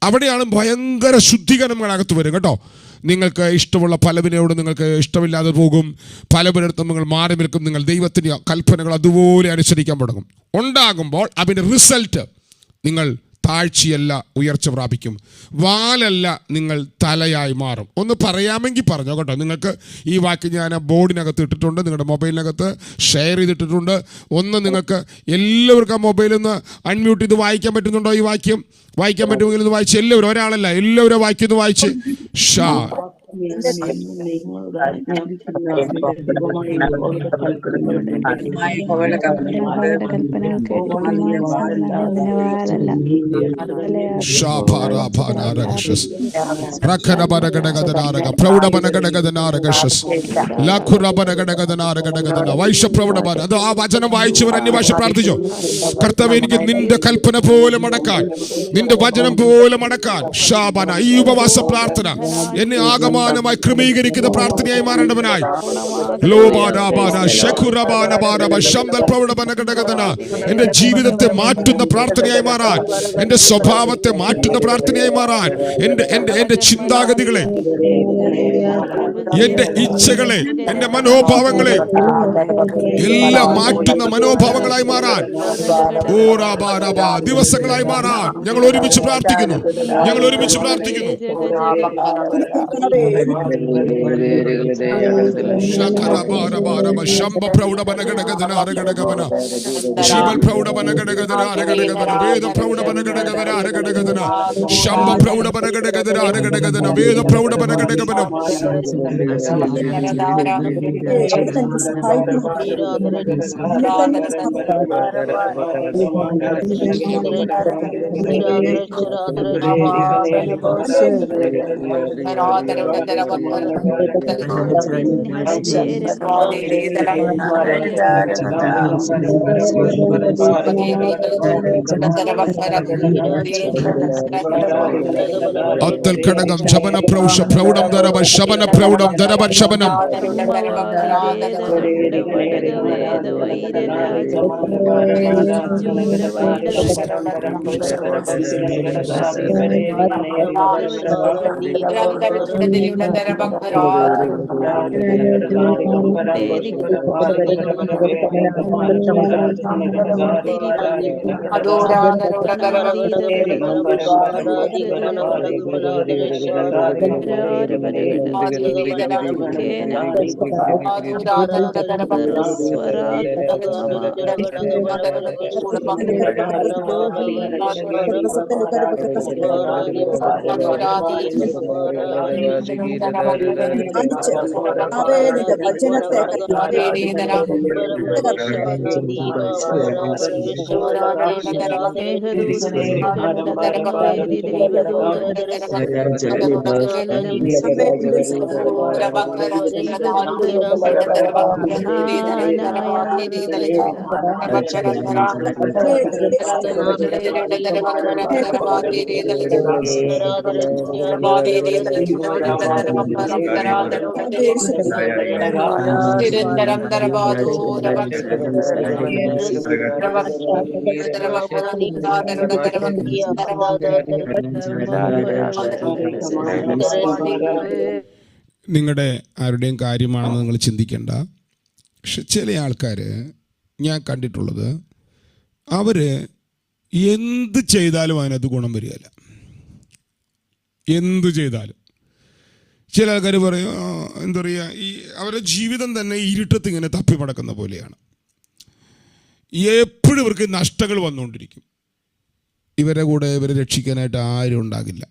അവിടെയാണ് ഭയങ്കര ശുദ്ധീകരണങ്ങളകത്ത് വരും കേട്ടോ. നിങ്ങൾക്ക് ഇഷ്ടമുള്ള പലവിനോട് നിങ്ങൾക്ക് ഇഷ്ടമില്ലാതെ പോകും. പലവരിടത്തും നിങ്ങൾ മാറി നിൽക്കും. നിങ്ങൾ ദൈവത്തിൻ്റെ കൽപ്പനകൾ അതുപോലെ അനുസരിക്കാൻ തുടങ്ങും. ഉണ്ടാകുമ്പോൾ അതിൻ്റെ റിസൾട്ട് നിങ്ങൾ താഴ്ചയല്ല, ഉയർച്ച പ്രാപിക്കും. വാലല്ല, നിങ്ങൾ തലയായി മാറും. ഒന്ന് പറയാമെങ്കിൽ പറഞ്ഞോ കേട്ടോ. നിങ്ങൾക്ക് ഈ വാക്യം ഞാൻ ബോർഡിനകത്ത് ഇട്ടിട്ടുണ്ട്, നിങ്ങളുടെ മൊബൈലിനകത്ത് ഷെയർ ചെയ്തിട്ടിട്ടുണ്ട്. ഒന്ന് നിങ്ങൾക്ക് എല്ലാവർക്കും ആ മൊബൈലിൽ നിന്ന് അൺമ്യൂട്ട് ചെയ്ത് വായിക്കാൻ പറ്റുന്നുണ്ടോ? ഈ വാക്യം വായിക്കാൻ പറ്റുമെങ്കിൽ ഒന്ന് വായിച്ച്, എല്ലാവരും, ഒരാളല്ല, എല്ലാവരും വാക്യം ഒന്ന് വായിച്ച്. ഷാ അത് ആ വചനം വായിച്ചവർ അന്യഭാഷ പ്രാർത്ഥിച്ചോ. കർത്താവേ, എനിക്ക് നിന്റെ കൽപ്പന പോലെ മടക്കാൻ, നിന്റെ വചനം പോലെ മടക്കാൻ. ഷാബാന, ഈ ഉപവാസ പ്രാർത്ഥന എന്നെ ആകമാനമായി ക്രമീകരിക്കുന്ന പ്രാർത്ഥനയായി മാറേണ്ടവനായി. എന്റെ ജീവിതത്തെ മാറ്റുന്ന പ്രാർത്ഥനയായി മാറാൻ, എന്റെ സ്വഭാവത്തെ മാറ്റുന്ന പ്രാർത്ഥനയായി മാറാൻ, എന്റെ ചിന്താഗതികളെ, എന്റെ ഇച്ഛകളെ, എന്റെ മനോഭാവങ്ങളെ എല്ലാം മാറ്റുന്ന മനോഭാവങ്ങളായി മാറാൻ, ദിവസങ്ങളായി മാറാൻ ഞങ്ങൾ ഒരുമിച്ച് പ്രാർത്ഥിക്കുന്നു. Shamba Prouda Banagadagana, Aragadagana, Shibal Prouda Banagadagana, Aragadagana, Veda Prouda Banagadagana, Aragadagana, Shamba Prouda Banagadagana, Aragadagana, Veda Prouda Banagadagana. Attal Kadagam, Shabana Prausha, Proudam Daraba, Shabana Proudam, Darabat Shabanam. നിങ്ങളുടെ ആരുടെയും കാര്യമാണെന്ന് നിങ്ങൾ ചിന്തിക്കേണ്ട. പക്ഷെ ചില ആൾക്കാർ ഞാൻ കണ്ടിട്ടുള്ളത്, അവർ എന്ത് ചെയ്താലും അതിനകത്ത് ഗുണം വരികയില്ല. എന്ത് ചെയ്താലും ചില ആൾക്കാർ പറയും, എന്താ പറയുക, ഈ അവരുടെ ജീവിതം തന്നെ ഇരുട്ടത്ത് ഇങ്ങനെ തപ്പി മടക്കുന്ന പോലെയാണ്. എപ്പോഴും ഇവർക്ക് നഷ്ടങ്ങൾ വന്നുകൊണ്ടിരിക്കും. ഇവരെ കൂടെ ഇവരെ രക്ഷിക്കാനായിട്ട് ആരും ഉണ്ടാകില്ല.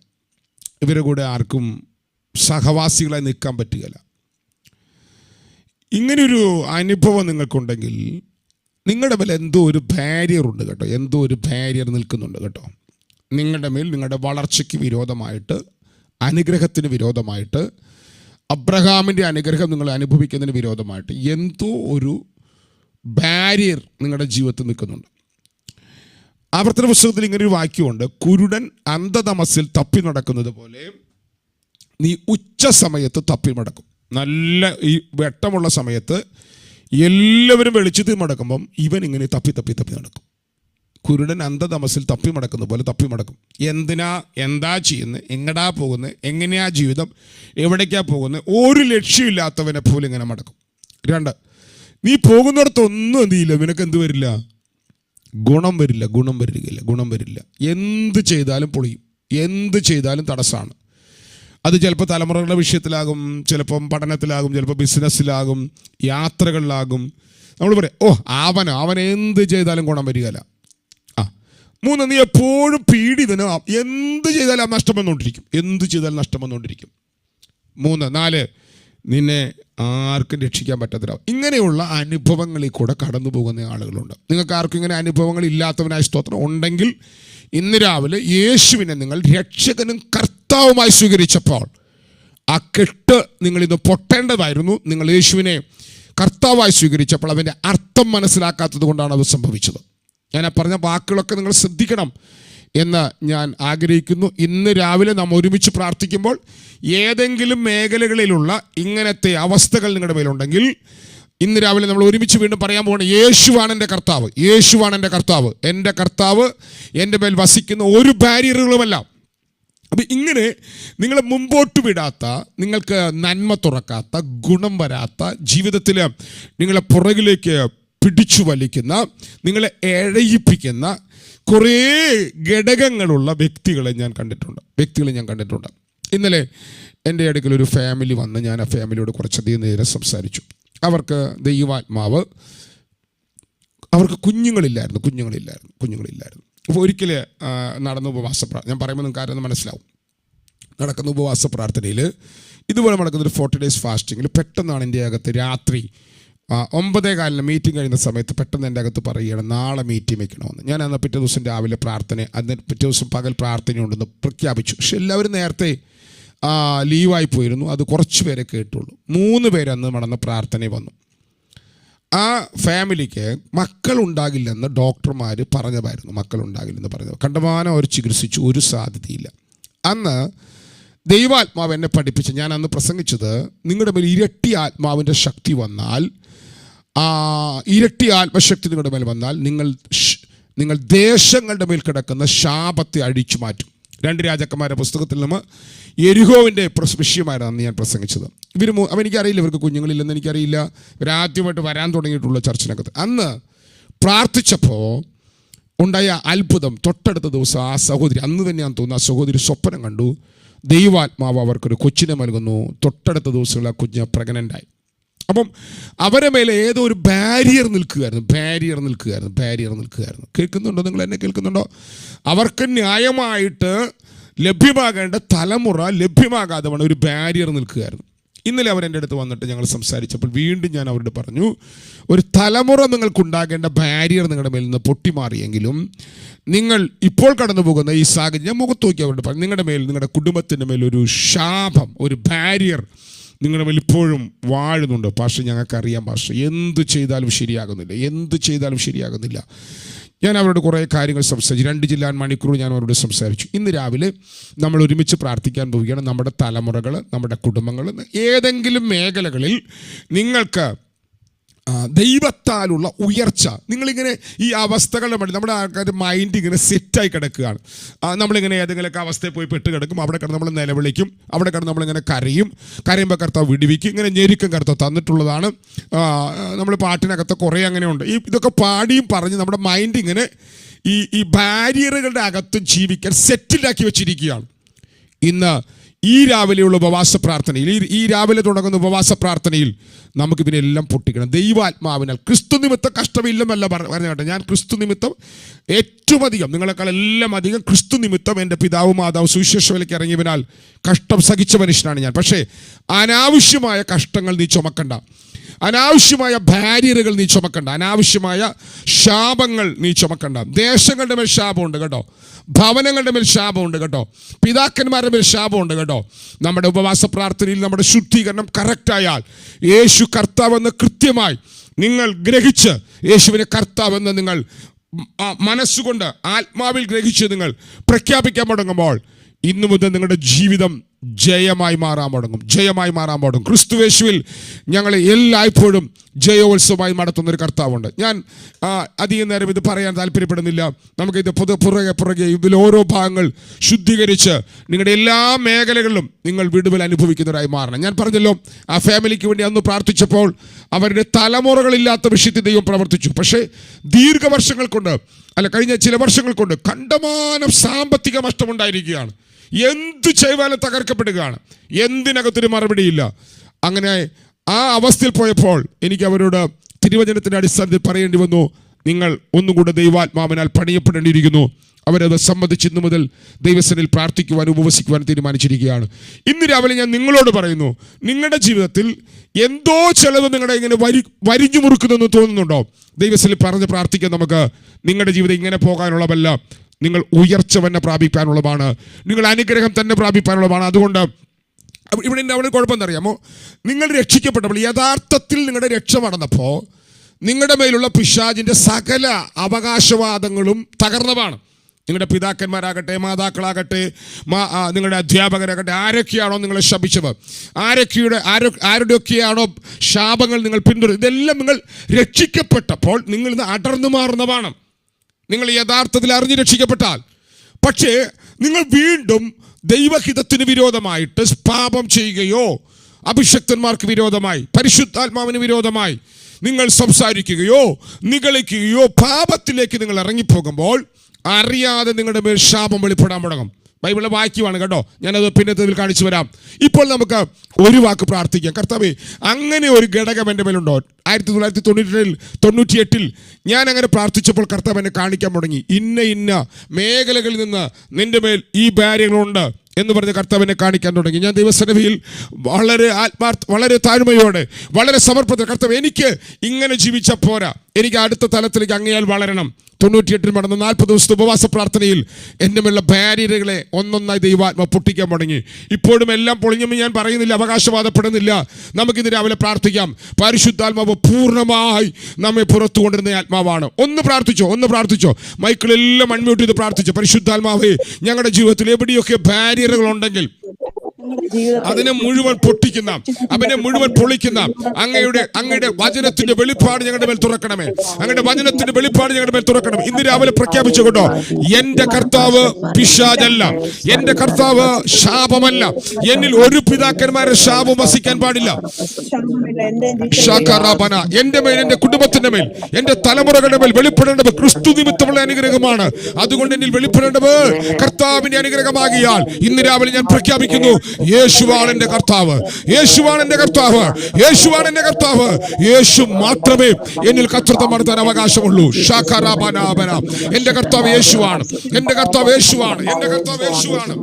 ഇവരെ കൂടെ ആർക്കും സഹവാസികളായി നിൽക്കാൻ പറ്റുകയില്ല. ഇങ്ങനെയൊരു അനുഭവം നിങ്ങൾക്കുണ്ടെങ്കിൽ നിങ്ങളുടെ മേൽ എന്തോ ഒരു ബാരിയർ ഉണ്ട് കേട്ടോ. എന്തോ ഒരു ബാരിയർ നിൽക്കുന്നുണ്ട് കേട്ടോ. നിങ്ങളുടെ മേൽ നിങ്ങളുടെ വളർച്ചയ്ക്ക് വിരോധമായിട്ട്, അനുഗ്രഹത്തിന് വിരോധമായിട്ട്, അബ്രഹാമിൻ്റെ അനുഗ്രഹം നിങ്ങൾ അനുഭവിക്കുന്നതിന് വിരോധമായിട്ട് എന്തോ ഒരു ബാരിയർ നിങ്ങളുടെ ജീവിതത്തിൽ നിൽക്കുന്നുണ്ട്. ആവർത്തന പുസ്തകത്തിൽ ഇങ്ങനൊരു വാക്യമുണ്ട്, കുരുടൻ അന്ധതമസിൽ തപ്പി നടക്കുന്നത് പോലെ നീ ഉച്ച സമയത്ത് തപ്പി മടക്കും. നല്ല ഈ വെട്ടമുള്ള സമയത്ത് എല്ലാവരും വെളിച്ചത്തിൽ മടക്കുമ്പം ഇവൻ ഇങ്ങനെ തപ്പി തപ്പി തപ്പി നടക്കും. കുരുടൻ അന്ധതമസിൽ തപ്പി മടക്കുന്ന പോലെ തപ്പി മടക്കും. എന്താ ചെയ്യുന്നത്, എങ്ങടാ പോകുന്നത്, എങ്ങനെയാ ജീവിതം, എവിടേക്കാ പോകുന്നത്, ഒരു ലക്ഷ്യമില്ലാത്തവനെ പോലെ ഇങ്ങനെ മടക്കും. 2, നീ പോകുന്നിടത്തൊന്നും എന്ത് ചെയ്യില്ല, നിനക്ക് എന്ത് വരില്ല, ഗുണം വരില്ല. എന്ത് ചെയ്താലും പൊളിയും, എന്ത് ചെയ്താലും തടസ്സമാണ്. അത് ചിലപ്പോൾ തലമുറകളുടെ വിഷയത്തിലാകും, ചിലപ്പം പഠനത്തിലാകും, ചിലപ്പോൾ ബിസിനസ്സിലാകും, യാത്രകളിലാകും. നമ്മൾ പറയാം, അവൻ എന്ത് ചെയ്താലും ഗുണം വരികയില്ല. 3, നീ എപ്പോഴും പീഡിതന് എന്ത് ചെയ്താലും നഷ്ടം വന്നുകൊണ്ടിരിക്കും. 3, 4, നിന്നെ ആർക്കും രക്ഷിക്കാൻ പറ്റാത്ത ഇങ്ങനെയുള്ള അനുഭവങ്ങളിൽ കൂടെ കടന്നു പോകുന്ന ആളുകളുണ്ട്. നിങ്ങൾക്ക് ആർക്കും ഇങ്ങനെ അനുഭവങ്ങൾ ഇല്ലാത്തവനായ സ്തോത്രം ഉണ്ടെങ്കിൽ ഇന്ന് രാവിലെ യേശുവിനെ നിങ്ങൾ രക്ഷകനും കർത്താവുമായി സ്വീകരിച്ചപ്പോൾ ആ കെട്ട് നിങ്ങളിന്ന് പൊട്ടേണ്ടതായിരുന്നു. നിങ്ങൾ യേശുവിനെ കർത്താവായി സ്വീകരിച്ചപ്പോൾ അതിൻ്റെ അർത്ഥം മനസ്സിലാക്കാത്തത് കൊണ്ടാണ് അത് സംഭവിച്ചത്. ഞാൻ പറഞ്ഞ വാക്കുകളൊക്കെ നിങ്ങൾ ശ്രദ്ധിക്കണം എന്ന് ഞാൻ ആഗ്രഹിക്കുന്നു. ഇന്ന് രാവിലെ നാം ഒരുമിച്ച് പ്രാർത്ഥിക്കുമ്പോൾ ഏതെങ്കിലും മേഖലകളിലുള്ള ഇങ്ങനത്തെ അവസ്ഥകൾ നിങ്ങളുടെ മേലുണ്ടെങ്കിൽ ഇന്ന് രാവിലെ നമ്മൾ ഒരുമിച്ച് വീണ്ടും പറയാൻ പോകണം, യേശുവാണ് എൻ്റെ കർത്താവ്. എൻ്റെ കർത്താവ് എൻ്റെ മേൽ വസിക്കുന്ന ഒരു ബാരിയറുകളുമല്ല. അപ്പം ഇങ്ങനെ നിങ്ങളെ മുമ്പോട്ട് വിടാത്ത, നിങ്ങൾക്ക് നന്മ തുറക്കാത്ത, ഗുണം വരാത്ത, ജീവിതത്തിൽ നിങ്ങളെ പുറകിലേക്ക് പിടിച്ചു വലിക്കുന്ന, നിങ്ങളെ എഴയിപ്പിക്കുന്ന കുറേ ഘടകങ്ങളുള്ള വ്യക്തികളെ ഞാൻ കണ്ടിട്ടുണ്ട്. ഇന്നലെ എൻ്റെ അടുക്കൽ ഒരു ഫാമിലി വന്ന് ഞാൻ ആ ഫാമിലിയോട് കുറച്ചധികം നേരം സംസാരിച്ചു. അവർക്ക് ദൈവാത്മാവ്, അവർക്ക് കുഞ്ഞുങ്ങളില്ലായിരുന്നു. അപ്പോൾ ഒരിക്കൽ നടന്ന ഉപവാസ പ്രാർത്ഥന, ഞാൻ പറയുമ്പോൾ നിങ്ങൾക്ക് ആരെന്ന് മനസ്സിലാവും. നടക്കുന്ന ഉപവാസ പ്രാർത്ഥനയിൽ ഇതുപോലെ നടക്കുന്നൊരു 40 days ഫാസ്റ്റിങ്ങിൽ പെട്ടെന്നാണ് എൻ്റെ അകത്ത് രാത്രി 9:15 മീറ്റിംഗ് കഴിയുന്ന സമയത്ത് പെട്ടെന്ന് എൻ്റെ അകത്ത് പറയുകയാണ്, നാളെ മീറ്റിംഗ് വെക്കണമെന്ന്. ഞാൻ അന്ന് പിറ്റേ ദിവസം രാവിലെ പ്രാർത്ഥന, അന്ന് പിറ്റേ ദിവസം പകൽ പ്രാർത്ഥനയുണ്ടെന്ന് പ്രഖ്യാപിച്ചു. പക്ഷെ എല്ലാവരും നേരത്തെ ലീവായി പോയിരുന്നു. അത് കുറച്ച് പേരെ കേട്ടുള്ളൂ. 3 പേര് അന്ന് നടന്ന പ്രാർത്ഥന വന്നു. ആ ഫാമിലിക്ക് മക്കളുണ്ടാകില്ലെന്ന് ഡോക്ടർമാർ പറഞ്ഞതായിരുന്നു. കണ്ടമാനം അവർ ചികിത്സിച്ചു, ഒരു സാധ്യതയില്ല. അന്ന് ദൈവാത്മാവ് എന്നെ പഠിപ്പിച്ച്, ഞാൻ അന്ന് പ്രസംഗിച്ചത്, നിങ്ങളുടെ മേൽ ഇരട്ടി ആത്മാവിൻ്റെ ശക്തി വന്നാൽ, ഇരട്ടി ആത്മശക്തി നിങ്ങളുടെ മേൽ വന്നാൽ നിങ്ങൾ ദേശങ്ങളുടെ മേൽ കിടക്കുന്ന ശാപത്തെ അഴിച്ചു മാറ്റും. 2 രാജാക്കന്മാരുടെ പുസ്തകത്തിൽ നിന്ന് യെരിഹോവിൻ്റെ വിഷയമായിരുന്നു അന്ന് ഞാൻ പ്രസംഗിച്ചത്. എനിക്കറിയില്ല, ഇവർക്ക് കുഞ്ഞുങ്ങളില്ലെന്ന് എനിക്കറിയില്ല. ഇവരാദ്യമായിട്ട് വരാൻ തുടങ്ങിയിട്ടുള്ള ചർച്ചിനകത്ത് അന്ന് പ്രാർത്ഥിച്ചപ്പോൾ ഉണ്ടായ അത്ഭുതം. തൊട്ടടുത്ത ദിവസം ആ സഹോദരി, അന്ന് തന്നെയാണെന്ന് തോന്നുന്നു, ആ സഹോദരി സ്വപ്നം കണ്ടു. ദൈവാത്മാവ് അവർക്കൊരു കൊച്ചിനെ നൽകുന്നു. തൊട്ടടുത്ത ദിവസമുള്ള ആ കുഞ്ഞ് പ്രഗ്നൻ്റായി. അപ്പം അവരെ മേലെ ഏതോ ഒരു ബാരിയർ നിൽക്കുകയായിരുന്നു. കേൾക്കുന്നുണ്ടോ? നിങ്ങൾ എന്നെ കേൾക്കുന്നുണ്ടോ? അവർക്ക് ന്യായമായിട്ട് ലഭ്യമാകേണ്ട തലമുറ ലഭ്യമാകാതെ വേണം ഒരു ബാരിയർ നിൽക്കുകയായിരുന്നു. ഇന്നലെ അവരെൻ്റെ അടുത്ത് വന്നിട്ട് ഞങ്ങൾ സംസാരിച്ചപ്പോൾ വീണ്ടും ഞാൻ അവരോട് പറഞ്ഞു, ഒരു തലമുറ നിങ്ങൾക്കുണ്ടാകേണ്ട ബാരിയർ നിങ്ങളുടെ മേൽ നിന്ന് പൊട്ടിമാറിയെങ്കിലും നിങ്ങൾ ഇപ്പോൾ കടന്നു പോകുന്ന ഈ സാഹചര്യം, ഞാൻ മുഖത്ത് നോക്കി അവരോട് പറഞ്ഞു, നിങ്ങളുടെ മേൽ, നിങ്ങളുടെ കുടുംബത്തിൻ്റെ മേൽ ഒരു ശാപം, ഒരു ബാരിയർ നിങ്ങളുടെ മേൽ ഇപ്പോഴും വാഴുന്നുണ്ട്. പക്ഷേ ഞങ്ങൾക്കറിയാം, എന്ത് ചെയ്താലും ശരിയാകുന്നില്ല. ഞാൻ അവരോട് കുറേ കാര്യങ്ങൾ സംസാരിച്ചു. 2 ജില്ലാൻ മണിക്കൂർ ഞാൻ അവരോട് സംസാരിച്ചു. ഇന്ന് രാവിലെ നമ്മൾ ഒരുമിച്ച് പ്രാർത്ഥിക്കാൻ പോവുകയാണ്. നമ്മുടെ തലമുറകൾ, നമ്മുടെ കുടുംബങ്ങൾ, ഏതെങ്കിലും മേഖലകളിൽ നിങ്ങൾക്ക് ദൈവത്താലുള്ള ഉയർച്ച, നിങ്ങളിങ്ങനെ ഈ അവസ്ഥകളുടെ മതി, നമ്മുടെ ആൾക്കാരുടെ മൈൻഡ് ഇങ്ങനെ സെറ്റായി കിടക്കുകയാണ്. നമ്മളിങ്ങനെ ഏതെങ്കിലുമൊക്കെ അവസ്ഥയിൽ പോയി പെട്ട് കിടക്കും. അവിടെ കിടന്ന് നമ്മൾ നിലവിളിക്കും, അവിടെ കിടന്ന് നമ്മളിങ്ങനെ കരയുമ്പോൾ കർത്താവ് വിടുവിക്കും. ഇങ്ങനെ ഞെരുക്കം കർത്താവ് തന്നിട്ടുള്ളതാണ്. നമ്മൾ പാട്ടിനകത്ത് കുറേ അങ്ങനെയുണ്ട്. ഇതൊക്കെ പാടിയും പറഞ്ഞ് നമ്മുടെ മൈൻഡ് ഇങ്ങനെ ഈ ബാരിയറുകളുടെ അകത്ത് ജീവിക്കാൻ സെറ്റിലാക്കി വെച്ചിരിക്കുകയാണ്. ഇന്ന് ഈ രാവിലെയുള്ള ഉപവാസ പ്രാർത്ഥനയിൽ, ഈ രാവിലെ തുടങ്ങുന്ന ഉപവാസ പ്രാർത്ഥനയിൽ നമുക്ക് ഇതിനെല്ലാം പൊട്ടിക്കണം. ദൈവാത്മാവിനാൽ ക്രിസ്തു നിമിത്തം കഷ്ടമില്ലെന്നല്ല പറഞ്ഞാട്ടെ. ഞാൻ ക്രിസ്തു നിമിത്തം ഏറ്റവും അധികം, നിങ്ങളെക്കാൾ എല്ലാം അധികം ക്രിസ്തു നിമിത്തം എൻ്റെ പിതാവും മാതാവും സുവിശേഷ വേലയ്ക്ക് ഇറങ്ങിയതിനാൽ കഷ്ടം സഹിച്ച മനുഷ്യനാണ് ഞാൻ. പക്ഷേ അനാവശ്യമായ കഷ്ടങ്ങൾ നീ ചുമക്കണ്ട, അനാവശ്യമായ ബാരിയറുകൾ നീ ചുമക്കണ്ട, അനാവശ്യമായ ശാപങ്ങൾ നീ ചുമക്കണ്ട. ദേശങ്ങളുടെ മേൽ ശാപമുണ്ട് കേട്ടോ, ഭവനങ്ങളുടെ മേൽ ശാപമുണ്ട് കേട്ടോ, പിതാക്കന്മാരുടെ മേൽ ശാപമുണ്ട് കേട്ടോ. നമ്മുടെ ഉപവാസ പ്രാർത്ഥനയിൽ നമ്മുടെ ശുദ്ധീകരണം കറക്റ്റായാൽ, യേശു കർത്താവെന്ന് കൃത്യമായി നിങ്ങൾ ഗ്രഹിച്ച്, യേശുവിനെ കർത്താവെന്ന് നിങ്ങൾ മനസ്സുകൊണ്ട് ആത്മാവിൽ ഗ്രഹിച്ച് നിങ്ങൾ പ്രഖ്യാപിക്കാൻ തുടങ്ങുമ്പോൾ, ഇന്നു മുതൽ നിങ്ങളുടെ ജീവിതം ജയമായി മാറാൻ തുടങ്ങും. ക്രിസ്തുയേശുവിൽ ഞങ്ങളെ എല്ലായ്പ്പോഴും ജയോത്സവമായി നടത്തുന്നൊരു കർത്താവുണ്ട്. ഞാൻ അധികം നേരം ഇത് പറയാൻ താല്പര്യപ്പെടുന്നില്ല. നമുക്കിത് പുറകെ ഇതിൽ ഓരോ ഭാഗങ്ങൾ ശുദ്ധീകരിച്ച് നിങ്ങളുടെ എല്ലാ മേഖലകളിലും നിങ്ങൾ വിടുതൽ അനുഭവിക്കുന്നവരായി മാറണം. ഞാൻ പറഞ്ഞല്ലോ, ആ ഫാമിലിക്ക് വേണ്ടി അന്ന് പ്രാർത്ഥിച്ചപ്പോൾ അവരുടെ തലമുറകളില്ലാത്ത വിഷയത്തിൽ ദൈവം പ്രവർത്തിച്ചു. പക്ഷേ ദീർഘവർഷങ്ങൾ കൊണ്ട്, കഴിഞ്ഞ ചില വർഷങ്ങൾ കൊണ്ട് കണ്ടമാനം സാമ്പത്തിക നഷ്ടമുണ്ടായിരിക്കുകയാണ്. എന്ത് ചെയ്താലും തകർക്കപ്പെടുകയാണ്. എന്തിനകത്തൊരു മറുപടിയില്ല. അങ്ങനെ ആ അവസ്ഥയിൽ പോയപ്പോൾ എനിക്ക് അവരോട് തിരുവചനത്തിൻ്റെ അടിസ്ഥാനത്തിൽ പറയേണ്ടി വന്നു, നിങ്ങൾ ഒന്നും കൂടെ ദൈവാത്മാവിനാൽ പണിയപ്പെടേണ്ടിയിരിക്കുന്നു. അവരത് സമ്മതിച്ച് ഇന്നു മുതൽ ദൈവസന്നിധിയിൽ പ്രാർത്ഥിക്കുവാനും ഉപവസിക്കുവാനും തീരുമാനിച്ചിരിക്കുകയാണ്. ഇന്ന് രാവിലെ ഞാൻ നിങ്ങളോട് പറയുന്നു, നിങ്ങളുടെ ജീവിതത്തിൽ എന്തോ ചിലത് നിങ്ങളുടെ ഇങ്ങനെ വരിഞ്ഞു മുറുക്കുന്നതെന്ന് തോന്നുന്നുണ്ടോ? ദൈവസന്നിധിയിൽ പറഞ്ഞ് പ്രാർത്ഥിക്കാൻ നമുക്ക്. നിങ്ങളുടെ ജീവിതം ഇങ്ങനെ പോകാനുള്ളതല്ല, നിങ്ങൾ ഉയർച്ച തന്നെ പ്രാപിക്കാനുള്ളതാണ്, നിങ്ങൾ അനുഗ്രഹം തന്നെ പ്രാപിക്കാനുള്ളതാണ്. അതുകൊണ്ട് ഇവിടെ അവിടെ കുഴപ്പം എന്തറിയാമോ? നിങ്ങൾ രക്ഷിക്കപ്പെട്ടപ്പോൾ, യഥാർത്ഥത്തിൽ നിങ്ങളുടെ രക്ഷ നടന്നപ്പോൾ നിങ്ങളുടെ മേലുള്ള പിശാചിൻ്റെ സകല അവകാശവാദങ്ങളും തകർന്നതാണ്. നിങ്ങളുടെ പിതാക്കന്മാരാകട്ടെ, മാതാക്കളാകട്ടെ, നിങ്ങളുടെ അധ്യാപകരാകട്ടെ, ആരൊക്കെയാണോ നിങ്ങളെ ശപിച്ചത്, ആരുടെയൊക്കെയാണോ ശാപങ്ങൾ നിങ്ങൾ പിന്തുടരും, ഇതെല്ലാം നിങ്ങൾ രക്ഷിക്കപ്പെട്ടപ്പോൾ നിങ്ങൾ ഇന്ന് അടർന്നു മാറുന്നതാണ്. നിങ്ങൾ യഥാർത്ഥത്തിൽ അറിഞ്ഞ് രക്ഷിക്കപ്പെട്ടാൽ. പക്ഷേ നിങ്ങൾ വീണ്ടും ദൈവഹിതത്തിന് വിരോധമായിട്ട് പാപം ചെയ്യുകയോ, അഭിഷക്തന്മാർക്ക് വിരോധമായി, പരിശുദ്ധാത്മാവിന് വിരോധമായി നിങ്ങൾ സംസാരിക്കുകയോ നിഗളിക്കുകയോ പാപത്തിലേക്ക് നിങ്ങൾ ഇറങ്ങിപ്പോകുമ്പോൾ അറിയാതെ നിങ്ങളുടെ മേൽ ശാപം വെളിപ്പെടാൻ തുടങ്ങും. ബൈബിളിലെ വാക്യമാണ് കേട്ടോ, ഞാനത് പിന്നത്തേതിൽ കാണിച്ചു വരാം. ഇപ്പോൾ നമുക്ക് ഒരു വാക്ക് പ്രാർത്ഥിക്കാം. കർത്താവേ, അങ്ങനെ ഒരു ഘടകം എൻ്റെ മേലുണ്ടോ? 1998 ഞാൻ അങ്ങനെ പ്രാർത്ഥിച്ചപ്പോൾ കർത്താവ് എന്നെ കാണിക്കാൻ തുടങ്ങി. ഇന്ന മേഖലകളിൽ നിന്ന് നിന്റെ മേൽ ഈ ബാരിയറുകളുണ്ട് എന്ന് പറഞ്ഞ് കർത്താവിനെ കാണിക്കാൻ തുടങ്ങി. ഞാൻ ദൈവസന്നിധിയിൽ വളരെ താഴ്മയോടെ, വളരെ സമർപ്പണത്തിൽ, കർത്താവ് എനിക്ക് ഇങ്ങനെ ജീവിച്ചാൽ പോരാ, എനിക്ക് അടുത്ത തലത്തിലേക്ക് അങ്ങയാൽ വളരണം. 98 നടന്ന 40 ദിവസത്തെ ഉപവാസ പ്രാർത്ഥനയിൽ എൻ്റെ മേലുള്ള ബാരിയറുകളെ ഒന്നൊന്നായി ദൈവാത്മ പൊട്ടിക്കാൻ തുടങ്ങി. ഇപ്പോഴും എല്ലാം പൊളിഞ്ഞെന്ന് ഞാൻ പറയുന്നില്ല, അവകാശവാദപ്പെടുന്നില്ല. നമുക്കിന്ന് രാവിലെ പ്രാർത്ഥിക്കാം. പരിശുദ്ധാത്മാവ് പൂർണ്ണമായി നമ്മെ പുറത്തു കൊണ്ടിരുന്ന ആത്മാവാണ്. ഒന്ന് പ്രാർത്ഥിച്ചോ. മൈക്കിളെല്ലാം അൺമ്യൂട്ട് ചെയ്ത് പ്രാർത്ഥിച്ചോ. പരിശുദ്ധാത്മാവേ, ഞങ്ങളുടെ ജീവിതത്തിൽ എവിടെയൊക്കെ ബാരിയറുകൾ ഉണ്ടെങ്കിൽ അതിനെ മുഴുവൻ പൊട്ടിക്കുന്ന, അവനെ മുഴുവൻ പൊളിക്കുന്ന അങ്ങയുടെ വചനത്തിന്റെ വെളിപ്പാട് ഞങ്ങളുടെ മേൽ തുറക്കണമേ. അങ്ങയുടെ വചനത്തിന്റെ വെളിപ്പാട് ഞങ്ങളുടെ മേൽ തുറക്കണം. ഇന്ന് രാവിലെ പ്രഖ്യാപിച്ചു കേട്ടോ, എന്റെ കർത്താവ് പിശാചല്ല, എന്റെ കർത്താവ് ശാപമല്ല. എന്നിൽ ഒരു പിതാക്കന്മാരെ ശാപം വസിക്കാൻ പാടില്ല. എന്റെ മേൽ, എന്റെ കുടുംബത്തിന്റെ മേൽ, എന്റെ തലമുറകളുടെ മേൽ വെളിപ്പെടേണ്ടത് ക്രിസ്തു നിമിത്തമുള്ള അനുഗ്രഹമാണ്. അതുകൊണ്ട് എന്നിൽ വെളിപ്പെടേണ്ടത് കർത്താവിന്റെ അനുഗ്രഹമാകിയാൽ ഇന്ന് രാവിലെ ഞാൻ പ്രഖ്യാപിക്കുന്നു, യേശുവാണ് എന്റെ കർത്താവ്, യേശുവാണ് എന്റെ കർത്താവ്, യേശുവാണ് എന്റെ കർത്താവ്. യേശു മാത്രമേ എന്നിൽ കർത്തൃത്വം നടത്താൻ അവകാശമുള്ളൂ. എന്റെ കർത്താവ് യേശുവാണ്, എന്റെ കർത്താവ് യേശുവാണ്, എന്റെ കർത്താവ് യേശുവാണ്.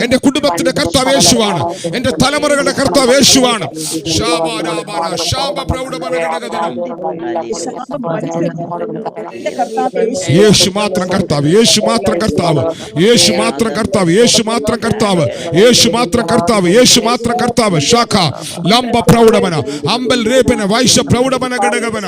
എന്റെ കുടുംബത്തിന്റെ കർത്താവ് യേശുവാണ്, എന്റെ തലമുറകളുടെ കർത്താവ് യേശുവാണ്. യേശു മാത്രം കർത്താവ്, യേശു മാത്രം കർത്താവ്, യേശു മാത്രം കർത്താവ്, യേശു മാത്രം കർത്താവ്, യേശു മാത്രം കർത്താവ്, യേശു മാത്രം കർത്താവ്. ശാഖ ലംബ പ്രൗഢമന അമ്പൽ രേപന വൈശ പ്രൗഢമന ഘടകവന.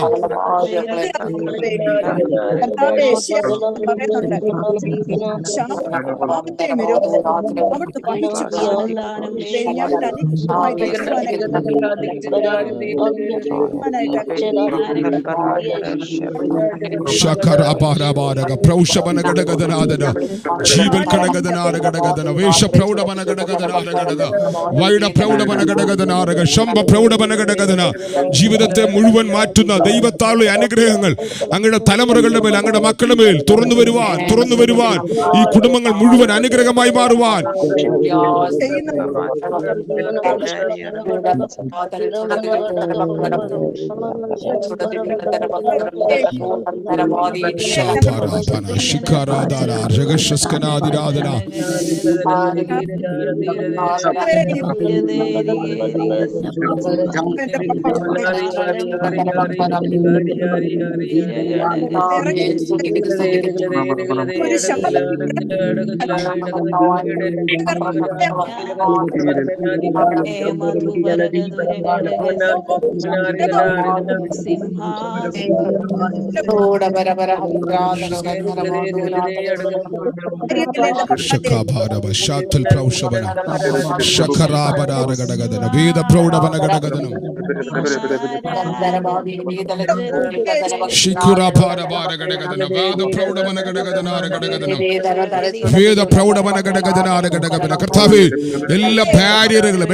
ജീവൽ ഘടകദനാര ഘടകദന വേഷ പ്രൗഢമന ഘടകദനാര ഘടക വൈഡ പ്രൗഢമന ഘടകദനാരക ശംഭ പ്രൗഢമന ഘടകദന. ജീവിതത്തെ മുഴുവൻ മാറ്റുന്ന ദൈവത്താലുള്ള അനുഗ്രഹങ്ങൾ അങ്ങയുടെ തലമുറകളുടെ മേൽ, അങ്ങയുടെ മക്കളുടെ മേൽ തുറന്നു വരുവാൻ, ഈ കുടുംബങ്ങൾ മുഴുവൻ അനുഗ്രഹമായി മാറുവാൻ. കർത്താവേ, എല്ലാ ബാരിയറുകളും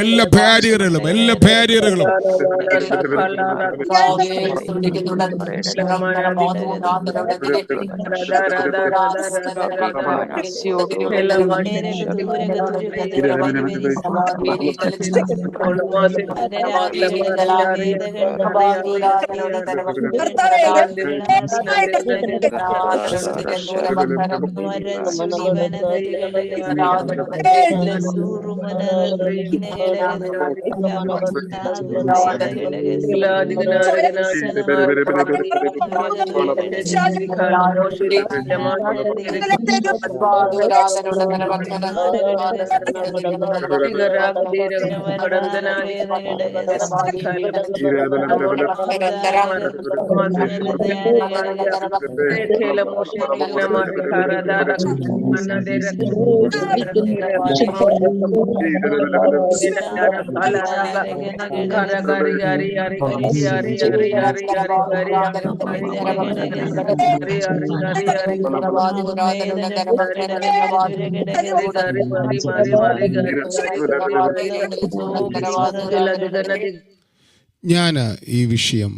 ഞാൻ ഈ വിഷയം,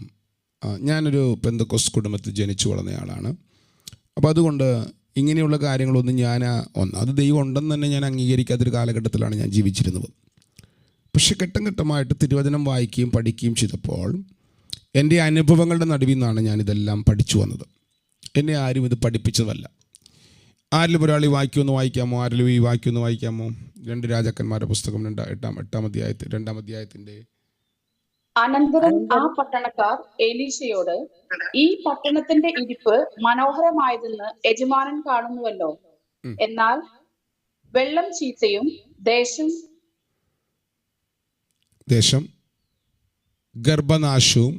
ഞാനൊരു പെന്തക്കോസ്ത് കുടുംബത്തിൽ ജനിച്ചു വളർന്നയാളാണ്. അപ്പോൾ അതുകൊണ്ട് ഇങ്ങനെയുള്ള കാര്യങ്ങളൊന്നും അത് ദൈവം ഉണ്ടെന്ന് തന്നെ ഞാൻ അംഗീകരിക്കാത്തൊരു കാലഘട്ടത്തിലാണ് ഞാൻ ജീവിച്ചിരുന്നത്. പക്ഷെ ഘട്ടം ഘട്ടമായിട്ട് തിരുവചനം വായിക്കുകയും പഠിക്കുകയും ചെയ്തപ്പോൾ എൻ്റെ അനുഭവങ്ങളുടെ നടുവിൽ നിന്നാണ് ഞാനിതെല്ലാം പഠിച്ചു വന്നത്. എന്നെ ആരും ഇത് പഠിപ്പിച്ചതല്ല. ആരിലും ഒരാൾ ഈ വാക്യമൊന്ന് വായിക്കാമോ? ആരിലും ഈ വാക്യമൊന്ന് വായിക്കാമോ? 2 രാജാക്കന്മാരുടെ പുസ്തകം 2-ാം അധ്യായത്തിൻ്റെ അനന്തരം ആ പട്ടണക്കാർ എലീശയോട്, ഈ പട്ടണത്തിന്റെ ഇരിപ്പ് മനോഹരമായതെന്ന് യജമാനൻ കാണുന്നുവല്ലോ, എന്നാൽ വെള്ളം ചീത്തയും ദേശം ഗർഭനാശവും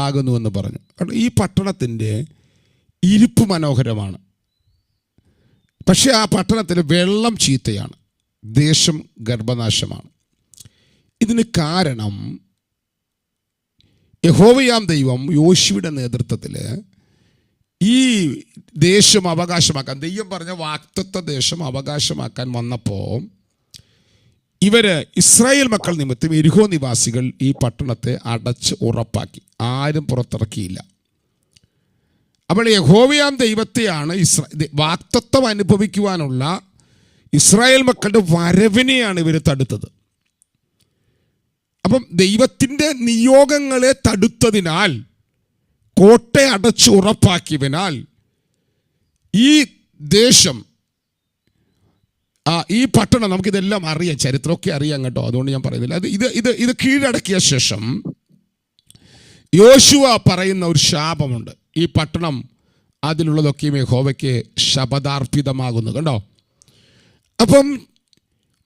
ആകുന്നുവെന്ന് പറഞ്ഞു. ഈ പട്ടണത്തിൻ്റെ ഇരിപ്പ് മനോഹരമാണ്, പക്ഷെ ആ പട്ടണത്തിൽ വെള്ളം ചീത്തയാണ്, ദേശം ഗർഭനാശമാണ്. ഇതിന് കാരണം യഹോവയാം ദൈവം യോശുവയുടെ നേതൃത്വത്തിൽ ഈ ദേശം അവകാശമാക്കാൻ, ദൈവം പറഞ്ഞ വാഗ്ദത്ത ദേശം അവകാശമാക്കാൻ വന്നപ്പോൾ ഇസ്രായേൽ മക്കൾ നിമിത്തം യെരിഹോ നിവാസികൾ ഈ പട്ടണത്തെ അടച്ച് ഉറപ്പാക്കി, ആരും പുറത്തിറക്കിയില്ല. അപ്പോൾ യഹോവയാം ദൈവത്തെയാണ് വാഗ്ദത്തം അനുഭവിക്കുവാനുള്ള ഇസ്രായേൽ മക്കളുടെ വരവിനെയാണ് ഇവർ തടുത്തത്. അപ്പം ദൈവത്തിൻ്റെ നിയോഗങ്ങളെ തടുത്തതിനാൽ, കോട്ട അടച്ച് ഉറപ്പാക്കിയതിനാൽ ഈ ദേശം, ഈ പട്ടണം, നമുക്കിതെല്ലാം അറിയാം, ചരിത്രമൊക്കെ അറിയാം കേട്ടോ, അതുകൊണ്ട് ഞാൻ പറയുന്നില്ല. ഇത് കീഴടക്കിയ ശേഷം യോശുവ പറയുന്ന ഒരു ശാപമുണ്ട്. ഈ പട്ടണം അതിലുള്ളതൊക്കെയും യഹോവയ്ക്ക് ശപഥാർപ്പിതമാകുന്നു. കണ്ടോ? അപ്പം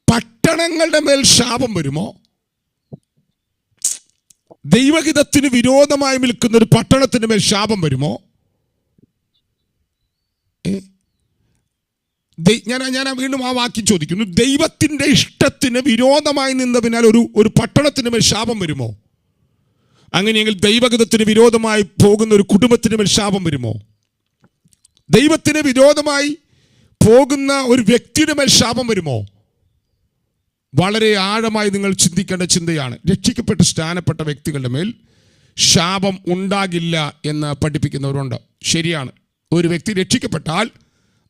പട്ടണങ്ങളുടെ മേൽ ശാപം വരുമോ? ദൈവഹിതത്തിന് വിരോധമായി നിൽക്കുന്ന ഒരു പട്ടണത്തിന് മേൽ ശാപം വരുമോ? ഞാൻ വീണ്ടും ആ വാക്യം ചോദിക്കുന്നു. ദൈവത്തിൻ്റെ ഇഷ്ടത്തിന് വിരോധമായി നിന്നതിനാൽ ഒരു പട്ടണത്തിന് മേൽ ശാപം വരുമോ? അങ്ങനെയെങ്കിൽ ദൈവഹിതത്തിന് വിരോധമായി പോകുന്ന ഒരു കുടുംബത്തിന് മേൽ ശാപം വരുമോ? ദൈവത്തിന് വിരോധമായി പോകുന്ന ഒരു വ്യക്തിയുടെ മേൽ ശാപം വരുമോ? വളരെ ആഴമായി നിങ്ങൾ ചിന്തിക്കേണ്ട ചിന്തയാണ്. രക്ഷിക്കപ്പെട്ട സ്ഥാനപ്പെട്ട വ്യക്തികളുടെ മേൽ ശാപം ഉണ്ടാകില്ല എന്ന് പഠിപ്പിക്കുന്നവരുണ്ട്. ശരിയാണ്, ഒരു വ്യക്തി രക്ഷിക്കപ്പെട്ടാൽ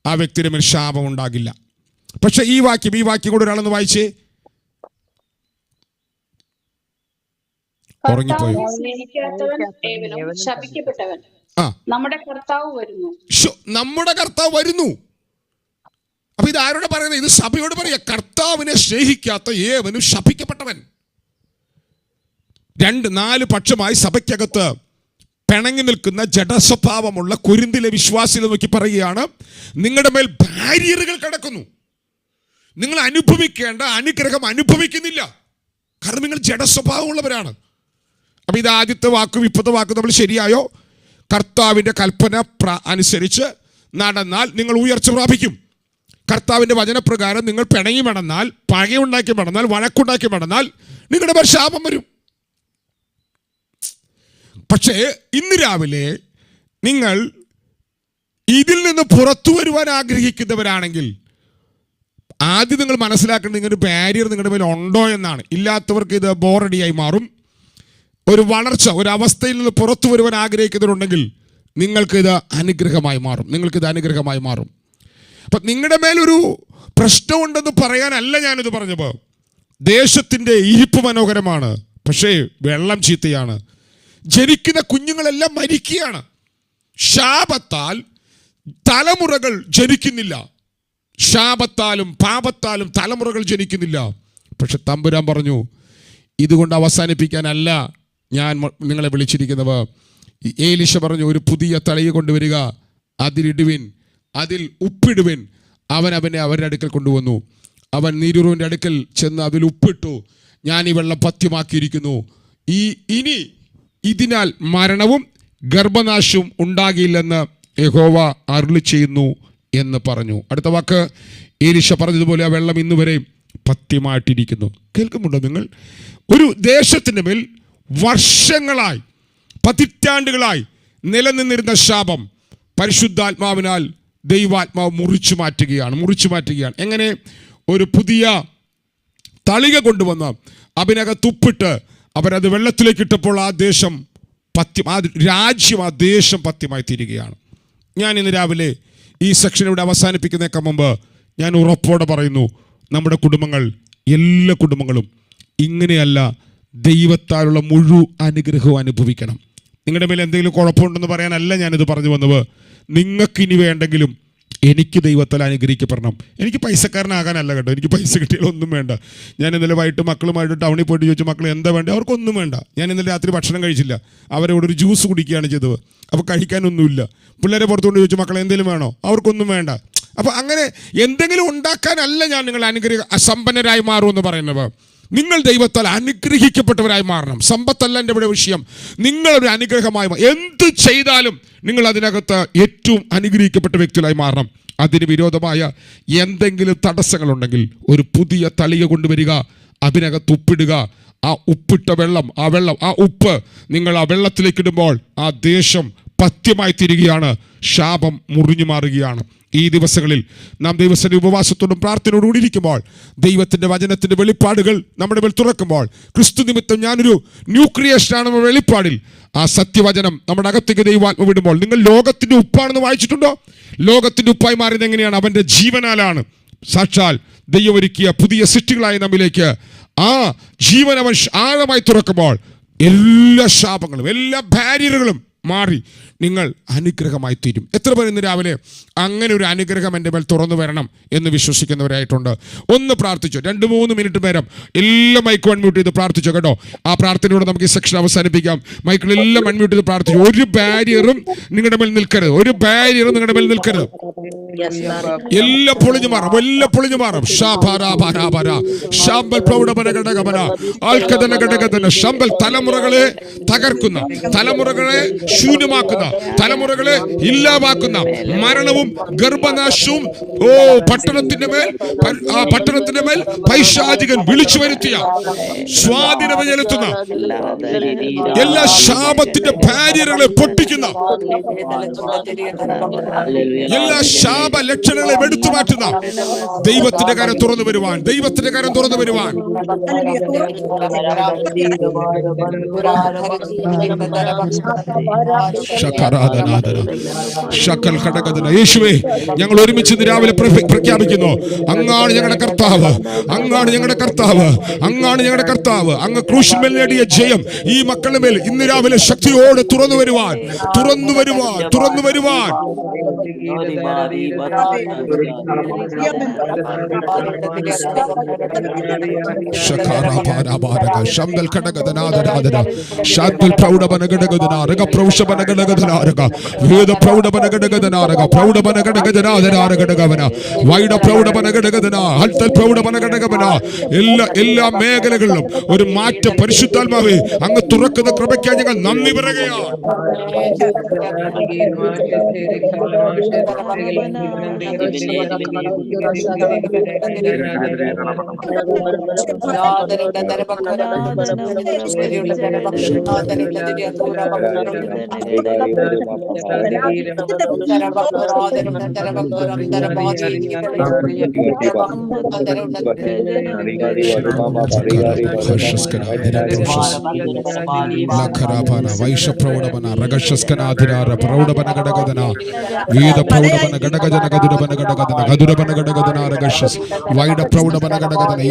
ആ വ്യക്തിയുടെ മേൽ ശാപം ഉണ്ടാകില്ല. പക്ഷെ ഈ വാക്യം കൂടെ ഒരാളൊന്ന് വായിച്ചേ. ഉറങ്ങിപ്പോയോ? നമ്മുടെ കർത്താവ് വരുന്നു. അപ്പൊ ഇത് ആരോട് പറയുന്നത്? ഇത് സഭയോട് പറയാ. കർത്താവിനെ സ്നേഹിക്കാത്ത ഏവനും ശപിക്കപ്പെട്ടവൻ. 2-4 പക്ഷമായി സഭയ്ക്കകത്ത് പിണങ്ങി നിൽക്കുന്ന ജഡസ്വഭാവമുള്ള കൊരിന്തിലെ വിശ്വാസികളെ നോക്കി പറയുകയാണ്, നിങ്ങളുടെ മേൽ ബാരിയറുകൾ കിടക്കുന്നു, നിങ്ങൾ അനുഭവിക്കേണ്ട അനുഗ്രഹം അനുഭവിക്കുന്നില്ല, കാരണം നിങ്ങൾ ജഡസ്വഭാവമുള്ളവരാണ്. അപ്പൊ ഇത് ആദ്യത്തെ വാക്കും ഇപ്പോഴത്തെ വാക്കും നമ്മൾ ശരിയായോ? കർത്താവിൻ്റെ കൽപ്പന അനുസരിച്ച് നടന്നാൽ നിങ്ങൾ ഉയർച്ച പ്രാപിക്കും. കർത്താവിൻ്റെ വചനപ്രകാരം നിങ്ങൾ പിണങ്ങി നടന്നാൽ, പകയുണ്ടാക്കി നടന്നാൽ, വഴക്കുണ്ടാക്കി നടന്നാൽ നിങ്ങളുടെ മേൽ ശാപം വരും. പക്ഷേ ഇന്ന് രാവിലെ നിങ്ങൾ ഇതിൽ നിന്ന് പുറത്തു വരുവാൻ ആഗ്രഹിക്കുന്നവരാണെങ്കിൽ ആദ്യം നിങ്ങൾ മനസ്സിലാക്കേണ്ടത് ഇങ്ങനൊരു ബാരിയർ നിങ്ങളുടെ മേൽ ഉണ്ടോ എന്നാണ്. ഇല്ലാത്തവർക്ക് ഇത് ബോറടിയായി മാറും. ഒരു വളർച്ച, ഒരു അവസ്ഥയിൽ നിന്ന് പുറത്തു വരുവാൻ ആഗ്രഹിക്കുന്നവരുണ്ടെങ്കിൽ നിങ്ങൾക്കിത് അനുഗ്രഹമായി മാറും. അപ്പം നിങ്ങളുടെ മേലൊരു പ്രശ്നമുണ്ടെന്ന് പറയാനല്ല ഞാനിത് പറഞ്ഞപ്പോൾ. ദേശത്തിൻ്റെ ഇരിപ്പ് മനോഹരമാണ്, പക്ഷേ വെള്ളം ചീത്തയാണ്. ജനിക്കുന്ന കുഞ്ഞുങ്ങളെല്ലാം മരിക്കുകയാണ്. ശാപത്താൽ തലമുറകൾ ജനിക്കുന്നില്ല. ശാപത്താലും പാപത്താലും തലമുറകൾ ജനിക്കുന്നില്ല. പക്ഷെ തമ്പുരാൻ പറഞ്ഞു, ഇതുകൊണ്ട് അവസാനിപ്പിക്കാനല്ല ഞാൻ നിങ്ങളെ വിളിച്ചിരിക്കുന്നത്. ഏലീശ പറഞ്ഞു, ഒരു പുതിയ തളിക കൊണ്ടുവരിക, അതിലിടുവിൻ, അതിൽ ഉപ്പിടുവിൻ. അവനെ അവരുടെ അടുക്കൽ കൊണ്ടുവന്നു. അവൻ നീരൂറിൻ്റെ അടുക്കൽ ചെന്ന് അതിൽ ഉപ്പിട്ടു. ഞാൻ ഈ വെള്ളം പഥ്യമാക്കിയിരിക്കുന്നു, ഇനി ഇതിനാൽ മരണവും ഗർഭനാശവും ഉണ്ടാകില്ലെന്ന് യഹോവ അരുളി ചെയ്യുന്നു എന്ന് പറഞ്ഞു. അടുത്ത വാക്ക്, ഏലീശ പറഞ്ഞതുപോലെ ആ വെള്ളം ഇന്നുവരെ പഥ്യമായിട്ടിരിക്കുന്നു. കേൾക്കുന്നുണ്ടോ നിങ്ങൾ? ഒരു ദേശത്തിൻ്റെ മേൽ വർഷങ്ങളായി, പതിറ്റാണ്ടുകളായി നിലനിന്നിരുന്ന ശാപം പരിശുദ്ധാത്മാവിനാൽ ദൈവാത്മാവ് മുറിച്ചു മാറ്റുകയാണ്. എങ്ങനെ? ഒരു പുതിയ തളിക കൊണ്ടുവന്ന് അതിനകത്ത് ഉപ്പിട്ട് അവരത് വെള്ളത്തിലേക്ക് ഇട്ടപ്പോൾ ആ ദേശം പഥ്യം, ആ രാജ്യം, ആ ദേശം പഥ്യമായി തീരുകയാണ്. ഞാൻ ഇന്ന് രാവിലെ ഈ സെക്ഷൻ ഇവിടെ അവസാനിപ്പിക്കുന്നതിനേക്കാൾ മുമ്പ് ഞാൻ ഉറപ്പോടെ പറയുന്നു, നമ്മുടെ കുടുംബങ്ങൾ, എല്ലാ കുടുംബങ്ങളും ഇങ്ങനെയല്ല ദൈവത്താലുള്ള മുഴുവൻ അനുഗ്രഹവും അനുഭവിക്കണം. നിങ്ങളുടെ മേൽ എന്തെങ്കിലും കുഴപ്പമുണ്ടെന്ന് പറയാനല്ല ഞാനിത് പറഞ്ഞു വന്നത്. നിങ്ങൾക്കിനി വേണ്ടെങ്കിലും എനിക്ക് ദൈവത്താൽ അനുഗ്രഹിക്കപ്പെടണം. എനിക്ക് പൈസക്കാരനാകാനല്ല കേട്ടോ, എനിക്ക് പൈസ കിട്ടിയാൽ ഒന്നും വേണ്ട. ഞാൻ ഇന്നലെ വൈകിട്ട് മക്കളുമായിട്ട് ടൗണിൽ പോയിട്ട് ചോദിച്ചു, മക്കൾ എന്താ വേണ്ട? അവർക്കൊന്നും വേണ്ട. ഞാൻ ഇന്നലെ രാത്രി ഭക്ഷണം കഴിച്ചില്ല, അവരോട് ഒരു ജ്യൂസ് കുടിക്കുകയാണ് ചെയ്തത്. അപ്പോൾ കഴിക്കാനൊന്നുമില്ല. പിള്ളേരെ പുറത്തുകൊണ്ട് ചോദിച്ചു, മക്കൾ എന്തെങ്കിലും വേണോ? അവർക്കൊന്നും വേണ്ട. അപ്പോൾ അങ്ങനെ എന്തെങ്കിലും ഉണ്ടാക്കാനല്ല ഞാൻ നിങ്ങൾ സമ്പന്നരായി മാറുമെന്ന് പറയുന്നത്. നിങ്ങൾ ദൈവത്താൽ അനുഗ്രഹിക്കപ്പെട്ടവരായി മാറണം. സമ്പത്തല്ല എൻ്റെ ഇവിടെ വിഷയം. നിങ്ങളൊരു അനുഗ്രഹമായി എന്ത് ചെയ്താലും നിങ്ങൾ അതിനകത്ത് ഏറ്റവും അനുഗ്രഹിക്കപ്പെട്ട വ്യക്തികളായി മാറണം. അതിന് വിരോധമായ എന്തെങ്കിലും തടസ്സങ്ങളുണ്ടെങ്കിൽ ഒരു പുതിയ തളിക കൊണ്ടുവരിക, അതിനകത്ത് ഉപ്പിടുക. ആ ഉപ്പിട്ട വെള്ളം, ആ ഉപ്പ് നിങ്ങൾ ആ വെള്ളത്തിലേക്ക് ഇടുമ്പോൾ ആ ദേശം പഥ്യമായി തീരുകയാണ്, ശാപം മുറിഞ്ഞു മാറുകയാണ്. ഈ ദിവസങ്ങളിൽ നാം ദൈവത്തിന്റെ ഉപവാസത്തോടും പ്രാർത്ഥനയോടും കൂടിയിരിക്കുമ്പോൾ, ദൈവത്തിൻ്റെ വചനത്തിൻ്റെ വെളിപ്പാടുകൾ നമ്മുടെ മേൽ തുറക്കുമ്പോൾ, ക്രിസ്തു നിമിത്തം ഞാനൊരു ന്യൂ ക്രിയേഷനാണ് വെളിപ്പാടിൽ ആ സത്യവചനം നമ്മുടെ അകത്തേക്ക് ദൈവാത്മ വിടുമ്പോൾ, നിങ്ങൾ ലോകത്തിൻ്റെ ഉപ്പാണെന്ന് വായിച്ചിട്ടുണ്ടോ? ലോകത്തിൻ്റെ ഉപ്പായി മാറിയത് എങ്ങനെയാണ്? അവൻ്റെ ജീവനാലാണ്. സാക്ഷാൽ ദൈവം ഒരുക്കിയ പുതിയ സൃഷ്ടികളായ നമ്മിലേക്ക് ആ ജീവൻ അവൻ ആഴമായി തുറക്കുമ്പോൾ എല്ലാ ശാപങ്ങളും, എല്ലാ ബാരിയറുകളും മാറി നിങ്ങൾ അനുഗ്രഹമായി തീരും. എത്ര പേർ ഇന്ന് രാവിലെ അങ്ങനെ ഒരു അനുഗ്രഹം എൻ്റെ മേൽ തുറന്നു വരണം എന്ന് വിശ്വസിക്കുന്നവരായിട്ടുണ്ട്? ഒന്ന് പ്രാർത്ഥിച്ചോ, 2-3 മിനിറ്റ് നേരം എല്ലാം മൈക്ക് അൺമ്യൂട്ട് ചെയ്ത് പ്രാർത്ഥിച്ചോ കേട്ടോ. ആ പ്രാർത്ഥനയോടെ നമുക്ക് ഈ സെക്ഷൻ അവസാനിപ്പിക്കാം. മൈക്കിലെല്ലാം അൺമ്യൂട്ട് ചെയ്ത് പ്രാർത്ഥിച്ചു. ഒരു ബാരിയറും നിങ്ങളുടെ മേൽ നിൽക്കരുത്, ഒരു ബാരിയറും നിങ്ങളുടെ മേൽ നിൽക്കരുത്. എല്ലാം പൊളിഞ്ഞു മാറും, എല്ലാം പൊളിഞ്ഞു മാറും. തലമുറകളെ തകർക്കുന്ന, തലമുറകളെ ശൂന്യമാക്കുന്ന, തലമുറകളെ ഇല്ലാതാക്കുന്ന മരണവും ഗർഭനാശവും പട്ടണത്തിന്റെ മേൽ പൈശാചികൻ വിളിച്ചു വരുത്തിയ, സ്വാധീനം ചെലുത്തുന്ന എല്ലാ ശാപത്തിന്റെ ബാരിയറുകളെ പൊട്ടിക്കുന്ന, എല്ലാ ശാപ ലക്ഷണങ്ങളെ എടുത്തു മാറ്റുന്ന ദൈവത്തിന്റെ കരം തുറന്നു വരുവാൻ, ദൈവത്തിന്റെ കരം തുറന്നു വരുവാൻ. യേശുവേ, ഞങ്ങൾ ഒരുമിച്ച് രാവിലെ പ്രഖ്യാപിക്കുന്നു, അങ്ങാണ് ഞങ്ങളുടെ കർത്താവ്, അങ്ങാണ് ഞങ്ങളുടെ കർത്താവ്, അങ്ങാണ് ഞങ്ങളുടെ കർത്താവ്. അങ്ങ് ക്രൂശിന്മേൽ നേടിയ ജയം ഈ മക്കളുടെ മേൽ ഇന്ന് രാവിലെ ശക്തിയോടെ തുറന്നു വരുവാൻ, തുറന്നു വരുവാൻ, തുറന്നു വരുവാൻ. എല്ലാ മേഖലകളിലും ഒരു മാറ്റം പരിശുദ്ധാത്മാവേ അങ്ങ് തുറക്കുന്ന കൃപയ്ക്കായി ഞങ്ങൾ നന്ദി പറയുകയാണ്.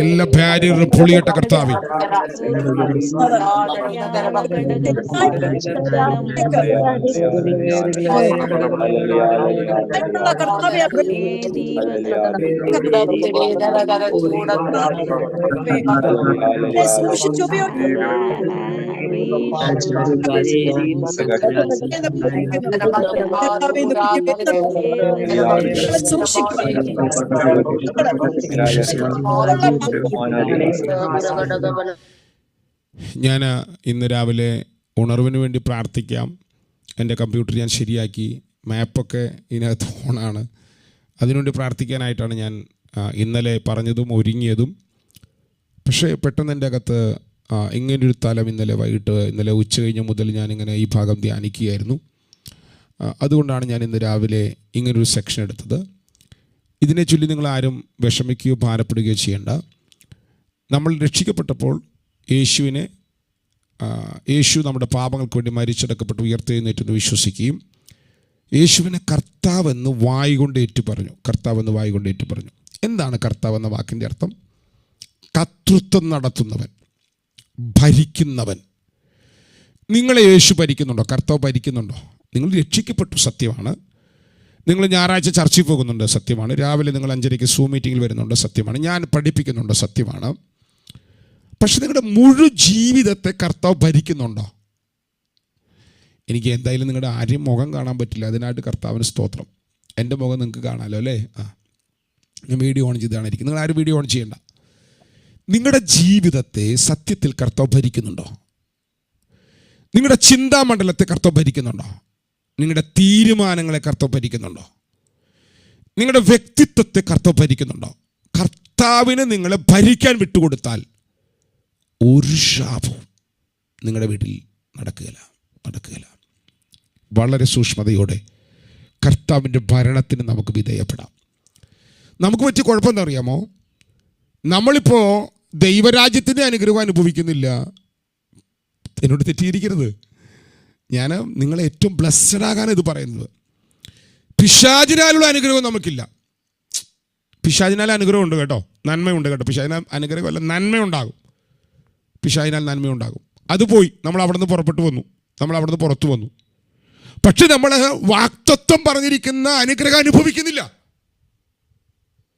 എല്ലാ ബാരിയറും പൊളിയട്ടെ കർത്താവേ. ഞാൻ ഇന്ന് രാവിലെ ഉണർവിന് വേണ്ടി പ്രാർത്ഥിക്കാം. എൻ്റെ കമ്പ്യൂട്ടർ ഞാൻ ശരിയാക്കി, മാപ്പൊക്കെ ഇതിനകത്ത് ഓണാണ്. അതിനുവേണ്ടി പ്രാർത്ഥിക്കാനായിട്ടാണ് ഞാൻ ഇന്നലെ പറഞ്ഞതും ഒരുങ്ങിയതും. പക്ഷേ പെട്ടെന്ന് എൻ്റെ അകത്ത് ഇങ്ങനൊരു തലം ഇന്നലെ ഉച്ച കഴിഞ്ഞ മുതൽ ഞാനിങ്ങനെ ഈ ഭാഗം ധ്യാനിക്കുകയായിരുന്നു. അതുകൊണ്ടാണ് ഞാൻ ഇന്ന് രാവിലെ ഇങ്ങനൊരു സെക്ഷൻ എടുത്തത്. ഇതിനെ ചൊല്ലി നിങ്ങളാരും വിഷമിക്കുകയോ ഭാരപ്പെടുകയോ ചെയ്യേണ്ട. നമ്മൾ രക്ഷിക്കപ്പെട്ടപ്പോൾ യേശു നമ്മുടെ പാപങ്ങൾക്ക് വേണ്ടി മരിച്ചടക്കപ്പെട്ട് ഉയർത്തെഴുന്നേറ്റെന്ന് വിശ്വസിക്കുകയും യേശുവിനെ കർത്താവെന്ന് വായ് കൊണ്ട് ഏറ്റു പറഞ്ഞു. കർത്താവെന്ന് വായ് കൊണ്ട് ഏറ്റു പറഞ്ഞു. എന്താണ് കർത്താവ് എന്ന വാക്കിൻ്റെ അർത്ഥം? കർത്തൃത്വം നടത്തുന്നവൻ, ഭരിക്കുന്നവൻ. നിങ്ങളെ യേശു ഭരിക്കുന്നുണ്ടോ? കർത്താവ് ഭരിക്കുന്നുണ്ടോ? നിങ്ങൾ രക്ഷിക്കപ്പെട്ടു, സത്യമാണ്. നിങ്ങൾ ഞായറാഴ്ച ചർച്ചിൽ പോകുന്നുണ്ട്, സത്യമാണ്. രാവിലെ നിങ്ങൾ 5:30 സൂം മീറ്റിങ്ങിൽ വരുന്നുണ്ട്, സത്യമാണ്. ഞാൻ പഠിപ്പിക്കുന്നുണ്ട്, സത്യമാണ്. പക്ഷെ നിങ്ങളുടെ മുഴു ജീവിതത്തെ കർത്താവ് ഭരിക്കുന്നുണ്ടോ? എനിക്ക് എന്തായാലും നിങ്ങളുടെ ആരെയും മുഖം കാണാൻ പറ്റില്ല, അതിനായിട്ട് കർത്താവിന് സ്തോത്രം. എൻ്റെ മുഖം നിങ്ങൾക്ക് കാണാമല്ലോ അല്ലേ? ഞാൻ വീഡിയോ ഓൺ ചെയ്താണ് ഇരിക്കുന്നത്. നിങ്ങൾ ആരും വീഡിയോ ഓൺ ചെയ്യണ്ട. നിങ്ങളുടെ ജീവിതത്തെ സത്യത്തിൽ കർത്താവ് ഭരിക്കുന്നുണ്ടോ? നിങ്ങളുടെ ചിന്താമണ്ഡലത്തെ കർത്താവ് ഭരിക്കുന്നുണ്ടോ? നിങ്ങളുടെ തീരുമാനങ്ങളെ കർത്താവ് ഭരിക്കുന്നുണ്ടോ? നിങ്ങളുടെ വ്യക്തിത്വത്തെ കർത്താവ് ഭരിക്കുന്നുണ്ടോ? കർത്താവിന് നിങ്ങളെ ഭരിക്കാൻ വിട്ടുകൊടുത്താൽ ഒരു ശാപവും നിങ്ങളുടെ വീട്ടിൽ നടക്കുകയില്ല. വളരെ സൂക്ഷ്മതയോടെ കർത്താവിൻ്റെ ഭരണത്തിന് നമുക്ക് വിധേയപ്പെടാം. നമുക്ക് പറ്റിയ കുഴപ്പം എന്താ അറിയാമോ? നമ്മളിപ്പോൾ ദൈവരാജ്യത്തിൻ്റെ അനുഗ്രഹം അനുഭവിക്കുന്നില്ല. എന്നോട് തെറ്റിയിരിക്കരുത്. ഞാൻ നിങ്ങളെ ഏറ്റവും ബ്ലെസ്സഡ് ആകാനാണ് ഇത് പറയുന്നത്. പിശാചിനാലുള്ള അനുഗ്രഹം നമുക്കില്ല. പിശാചിനാൽ അനുഗ്രഹം ഉണ്ട് കേട്ടോ, നന്മയുണ്ട് കേട്ടോ. പിശാചിനാൽ അനുഗ്രഹമല്ല, നന്മയുണ്ടാകും. പിശാചിനാൽ നന്മയുണ്ടാകും. അത് പോയി, നമ്മൾ അവിടെ നിന്ന് പുറപ്പെട്ടു വന്നു, നമ്മൾ അവിടെ നിന്ന് പുറത്തു വന്നു. പക്ഷെ നമ്മൾ വാക്തത്വം പറഞ്ഞിരിക്കുന്ന അനുഗ്രഹം അനുഭവിക്കുന്നില്ല.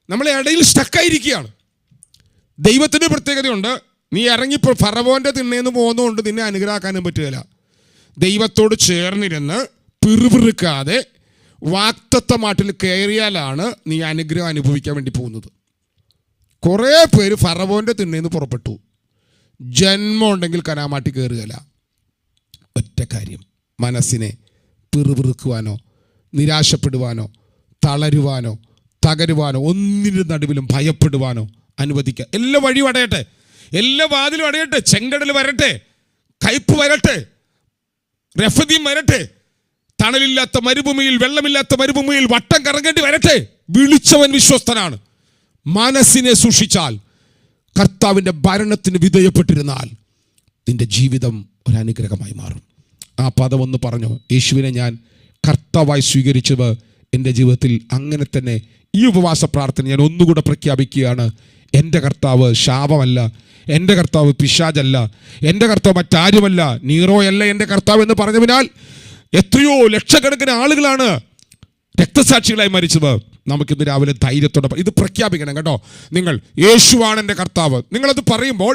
നമ്മളെ ഇടയിൽ സ്റ്റക്കായിരിക്കുകയാണ്. ദൈവത്തിൻ്റെ പ്രത്യേകതയുണ്ട്. നീ ഇറങ്ങിപ്പോൾ ഫറവോൻ്റെ തിണ്ണേന്ന് പോകുന്നതുകൊണ്ട് നിന്നെ അനുഗ്രഹിക്കാനും പറ്റുകയില്ല. ദൈവത്തോട് ചേർന്നിരുന്ന് പിറുപിറുക്കാതെ വാക്തത്വമാട്ടിൽ കയറിയാലാണ് നീ അനുഗ്രഹം അനുഭവിക്കാൻ വേണ്ടി പോകുന്നത്. കുറേ പേര് ഫറവോൻ്റെ തിണ്ണേന്ന് പുറപ്പെട്ടു. ജന്മം ഉണ്ടെങ്കിൽ കനാമാട്ടി കയറുകയില്ല. ഒറ്റ കാര്യം, മനസ്സിനെ പിറുപിറുക്കുവാനോ നിരാശപ്പെടുവാനോ തളരുവാനോ തകരുവാനോ ഒന്നിൻ്റെ നടുവിലും ഭയപ്പെടുവാനോ അനുവദിക്കുക. എല്ലാ വഴിയും അടയട്ടെ, എല്ലാ വാതിലും അടയട്ടെ, ചെങ്കടൽ വരട്ടെ, കയ്പ് വരട്ടെ, രഫദീം വരട്ടെ, തണലില്ലാത്ത മരുഭൂമിയിൽ, വെള്ളമില്ലാത്ത മരുഭൂമിയിൽ വട്ടം കറങ്ങേണ്ടി വരട്ടെ. വിളിച്ചവൻ വിശ്വസ്തനാണ്. മനസ്സിനെ സൂക്ഷിച്ചാൽ, കർത്താവിൻ്റെ ഭരണത്തിന് വിധേയപ്പെട്ടിരുന്നാൽ നിന്റെ ജീവിതം ഒരു അനുഗ്രഹമായി മാറും. ആ പദം ഒന്ന് പറഞ്ഞോ, യേശുവിനെ ഞാൻ കർത്താവായി സ്വീകരിച്ചത് എൻ്റെ ജീവിതത്തിൽ അങ്ങനെ തന്നെ. ഈ ഉപവാസ പ്രാർത്ഥന ഞാൻ ഒന്നുകൂടെ പ്രഖ്യാപിക്കുകയാണ്. എൻ്റെ കർത്താവ് ശാപമല്ല, എൻ്റെ കർത്താവ് പിശാചല്ല, എൻ്റെ കർത്താവ് മറ്റാരുമല്ല, നീറോയല്ല എൻ്റെ കർത്താവ് എന്ന് പറഞ്ഞതിനാൽ എത്രയോ ലക്ഷക്കണക്കിന് ആളുകളാണ് രക്തസാക്ഷികളായി മരിച്ചത്. നമുക്കിന്ന് രാവിലെ ധൈര്യത്തോടെ ഇത് പ്രഖ്യാപിക്കണം കേട്ടോ. നിങ്ങൾ യേശുവാണ് എൻ്റെ കർത്താവ്. നിങ്ങളത് പറയുമ്പോൾ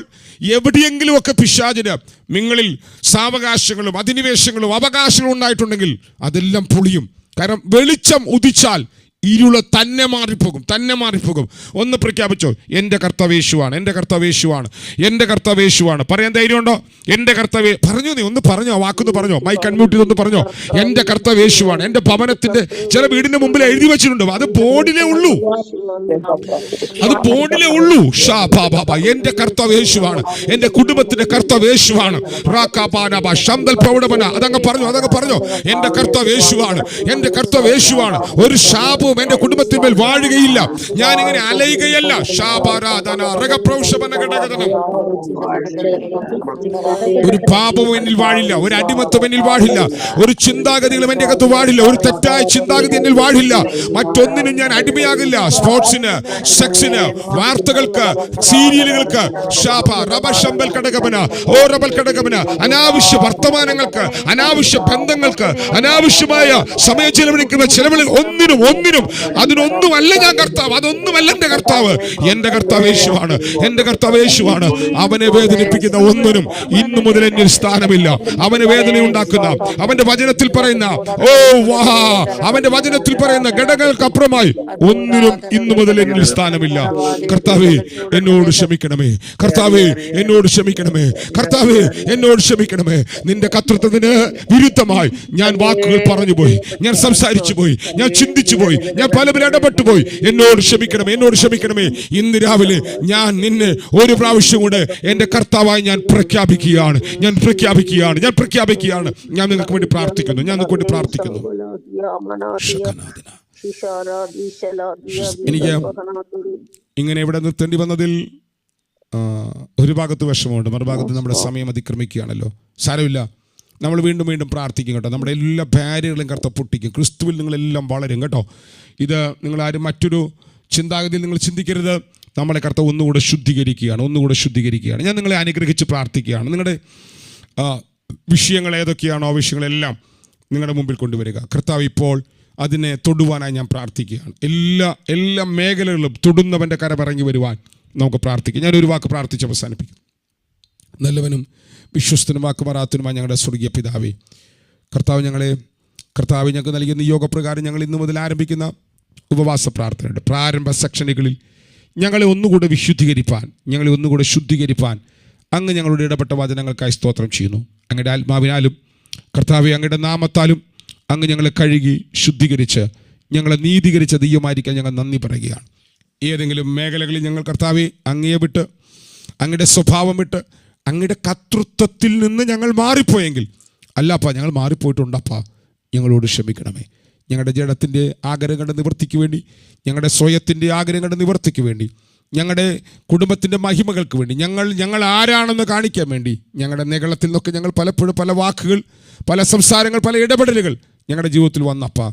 എവിടെയെങ്കിലുമൊക്കെ പിശാചിന് നിങ്ങളിൽ സാവകാശങ്ങളും അധിനിവേശങ്ങളും അവകാശങ്ങളും ഉണ്ടായിട്ടുണ്ടെങ്കിൽ അതെല്ലാം പൊളിയും. കാരണം വെളിച്ചം ഉദിച്ചാൽ ഇരുള് തന്നെ മാറിപ്പോകും. ഒന്ന് പ്രഖ്യാപിച്ചോ, എൻ്റെ കർത്താവ് യേശുവാണ്, എൻ്റെ കർത്താവ് യേശുവാണ്, എൻ്റെ കർത്താവ് യേശുവാണ്. പറയാൻ ധൈര്യമുണ്ടോ? എൻ്റെ കർത്താവ് പറഞ്ഞു. നീ ഒന്ന് പറഞ്ഞോ, വാക്കൊന്ന് പറഞ്ഞോ, മൈക്ക് അൺമ്യൂട്ട് ചെയ്തൊന്ന് പറഞ്ഞോ. എൻ്റെ കർത്താവ് യേശുവാണ്. എൻ്റെ ഭവനത്തിൻ്റെ ചില വീടിൻ്റെ മുമ്പിൽ എഴുതി വെച്ചിട്ടുണ്ട്, അത് ബോർഡിലേ ഉള്ളൂ. എൻ്റെ കർത്താവ് യേശുവാണ്, എൻ്റെ കുടുംബത്തിൻ്റെ കർത്താവ് യേശുവാണ്. അതങ്ങ് പറഞ്ഞോ. എൻ്റെ കർത്താവ് യേശുവാണ്, എൻ്റെ കർത്താവ് യേശുവാണ്. ഒരു ശാപവും എൻ്റെ കുടുംബത്തിന്മേൽ വാഴുകയില്ല. ഞാനിങ്ങനെ അലയുകയല്ല. ഒരു പാപവും എന്നിൽ വാഴില്ല, ഒരു അടിമത്വം എന്നിൽ വാഴില്ല, ഒരു ചിന്താഗതികളും എൻ്റെ അകത്ത് വാഴില്ല, ഒരു തെറ്റായ ചിന്താഗതി എന്നിൽ വാഴില്ല. മറ്റൊന്നിനും ഞാൻ അടിമയാകില്ല. സ്പോർട്സിന്, സെക്സിന്, വാർത്തകൾക്ക്, സീരിയലുകൾക്ക്, അനാവശ്യ വർത്തമാനങ്ങൾക്ക്, അനാവശ്യ ബന്ധങ്ങൾക്ക്, അനാവശ്യമായ സമയം ചെലവഴിക്കുന്ന ഒന്നിനും അതിനൊന്നുമല്ല ഞാൻ കർത്താവ്, അതൊന്നുമല്ല എൻ്റെ കർത്താവ്. എൻ്റെ കർത്താവ് യേശുവാണ്, എൻ്റെ കർത്താവ് യേശുവാണ്. അവനെ വേദനിപ്പിക്കുന്ന ഒന്നിനും ഇന്നു മുതൽ എന്നിൽ സ്ഥാനമില്ല. അവന് വേദന ഉണ്ടാക്കുന്ന, അവന്റെ വചനത്തിൽ പറയുന്ന അവന്റെ വചനത്തിൽ പറയുന്ന ഘടകങ്ങൾക്കപ്പുറമായി ഒന്നിനും ഇന്നു മുതൽ എന്നിൽ സ്ഥാനമില്ല. കർത്താവേ എന്നോട് ക്ഷമിക്കണമേ, കർത്താവേ എന്നോട് ക്ഷമിക്കണമേ, കർത്താവേ എന്നോട് ക്ഷമിക്കണമേ. നിന്റെ കർത്തൃത്വത്തിന് വിരുദ്ധമായി ഞാൻ വാക്കുകൾ പറഞ്ഞുപോയി, ഞാൻ സംസാരിച്ചു പോയി, ഞാൻ ചിന്തിച്ചു പോയി, ഞാൻ പലരും ഇടപെട്ടു പോയി. എന്നോട് ക്ഷമിക്കണമേ, എന്നോട് ക്ഷമിക്കണമേ. ഇന്ന് രാവിലെ ഞാൻ നിന്നെ ഒരു പ്രാവശ്യം കൂടെ എൻ്റെ കർത്താവായി ഞാൻ പ്രഖ്യാപിക്കുകയാണ്. ഞാൻ നിങ്ങൾക്ക് വേണ്ടി പ്രാർത്ഥിക്കുന്നു. എനിക്ക് ഇങ്ങനെ ഇവിടെ നിർത്തേണ്ടി വന്നതിൽ ഒരു ഭാഗത്ത് വിഷമമുണ്ട്, മറുഭാഗത്ത് നമ്മുടെ സമയം അതിക്രമിക്കുകയാണല്ലോ. സാരമില്ല, നമ്മൾ വീണ്ടും വീണ്ടും പ്രാർത്ഥിക്കും കേട്ടോ. നമ്മുടെ എല്ലാ ബാരിയറുകളും കർത്താവ് പൊട്ടിക്കും. ക്രിസ്തുവിൽ നിങ്ങളെല്ലാം വളരും കേട്ടോ. ഇത് നിങ്ങളാരും മറ്റൊരു ചിന്താഗതിയിൽ നിങ്ങൾ ചിന്തിക്കരുത്. നമ്മളെ കർത്താവ് ഒന്നുകൂടെ ശുദ്ധീകരിക്കുകയാണ്. ഞാൻ നിങ്ങളെ അനുഗ്രഹിച്ച് പ്രാർത്ഥിക്കുകയാണ്. നിങ്ങളുടെ വിഷയങ്ങൾ ഏതൊക്കെയാണോ ആ വിഷയങ്ങളെല്ലാം നിങ്ങളുടെ മുമ്പിൽ കൊണ്ടുവരിക. കർത്താവ് ഇപ്പോൾ അതിനെ തൊടുവാനായി ഞാൻ പ്രാർത്ഥിക്കുകയാണ്. എല്ലാ മേഖലകളിലും തൊടുന്നവൻ്റെ കരമിറങ്ങി വരുവാൻ നമുക്ക് പ്രാർത്ഥിക്കാം. ഞാനൊരു വാക്ക് പ്രാർത്ഥിച്ച് അവസാനിപ്പിക്കും. നല്ലവനും വിശ്വസ്തനും വാക്കുമാറാത്തനുമായി ഞങ്ങളുടെ സ്വർഗീയ പിതാവേ, കർത്താവ് ഞങ്ങൾക്ക് നൽകിയ നിയോഗപ്രകാരം ഞങ്ങൾ ഇന്നു മുതൽ ആരംഭിക്കുന്ന ഉപവാസ പ്രാർത്ഥനയുടെ പ്രാരംഭ സെക്ഷനുകളിൽ ഞങ്ങളെ ഒന്നുകൂടെ വിശുദ്ധീകരിപ്പാൻ, ഞങ്ങളെ ഒന്നുകൂടെ ശുദ്ധീകരിപ്പാൻ അങ്ങ് ഞങ്ങളുടെ ഇടപെട്ട വചനങ്ങൾക്കായി സ്തോത്രം ചെയ്യുന്നു. അങ്ങയുടെ ആത്മാവിനാലും കർത്താവെ അങ്ങയുടെ നാമത്താലും അങ്ങ് ഞങ്ങളെ കഴുകി ശുദ്ധീകരിച്ച് ഞങ്ങളെ നീതീകരിച്ച ദൈവമായിരിക്കാൻ ഞങ്ങൾ നന്ദി പറയുകയാണ്. ഏതെങ്കിലും മേഖലകളിൽ ഞങ്ങൾ കർത്താവെ അങ്ങയെ വിട്ട്, അങ്ങയുടെ സ്വഭാവം വിട്ട്, അങ്ങയുടെ കർത്തൃത്വത്തിൽ നിന്ന് ഞങ്ങൾ മാറിപ്പോയെങ്കിൽ, അല്ലപ്പാ ഞങ്ങൾ മാറിപ്പോയിട്ടുണ്ടപ്പാ, ഞങ്ങളോട് ക്ഷമിക്കണമേ. ഞങ്ങളുടെ ജഡത്തിൻ്റെ ആഗ്രഹങ്ങളുടെ നിവൃത്തിക്ക് വേണ്ടി, ഞങ്ങളുടെ സ്വയത്തിൻ്റെ ആഗ്രഹങ്ങളുടെ നിവൃത്തിക്ക് വേണ്ടി, ഞങ്ങളുടെ കുടുംബത്തിൻ്റെ മഹിമകൾക്ക് വേണ്ടി, ഞങ്ങൾ ആരാണെന്ന് കാണിക്കാൻ വേണ്ടി ഞങ്ങളുടെ നികളത്തിൽ നിന്നൊക്കെ ഞങ്ങൾ പലപ്പോഴും പല വാക്കുകൾ, പല സംസാരങ്ങൾ, പല ഇടപെടലുകൾ ഞങ്ങളുടെ ജീവിതത്തിൽ വന്നപ്പാ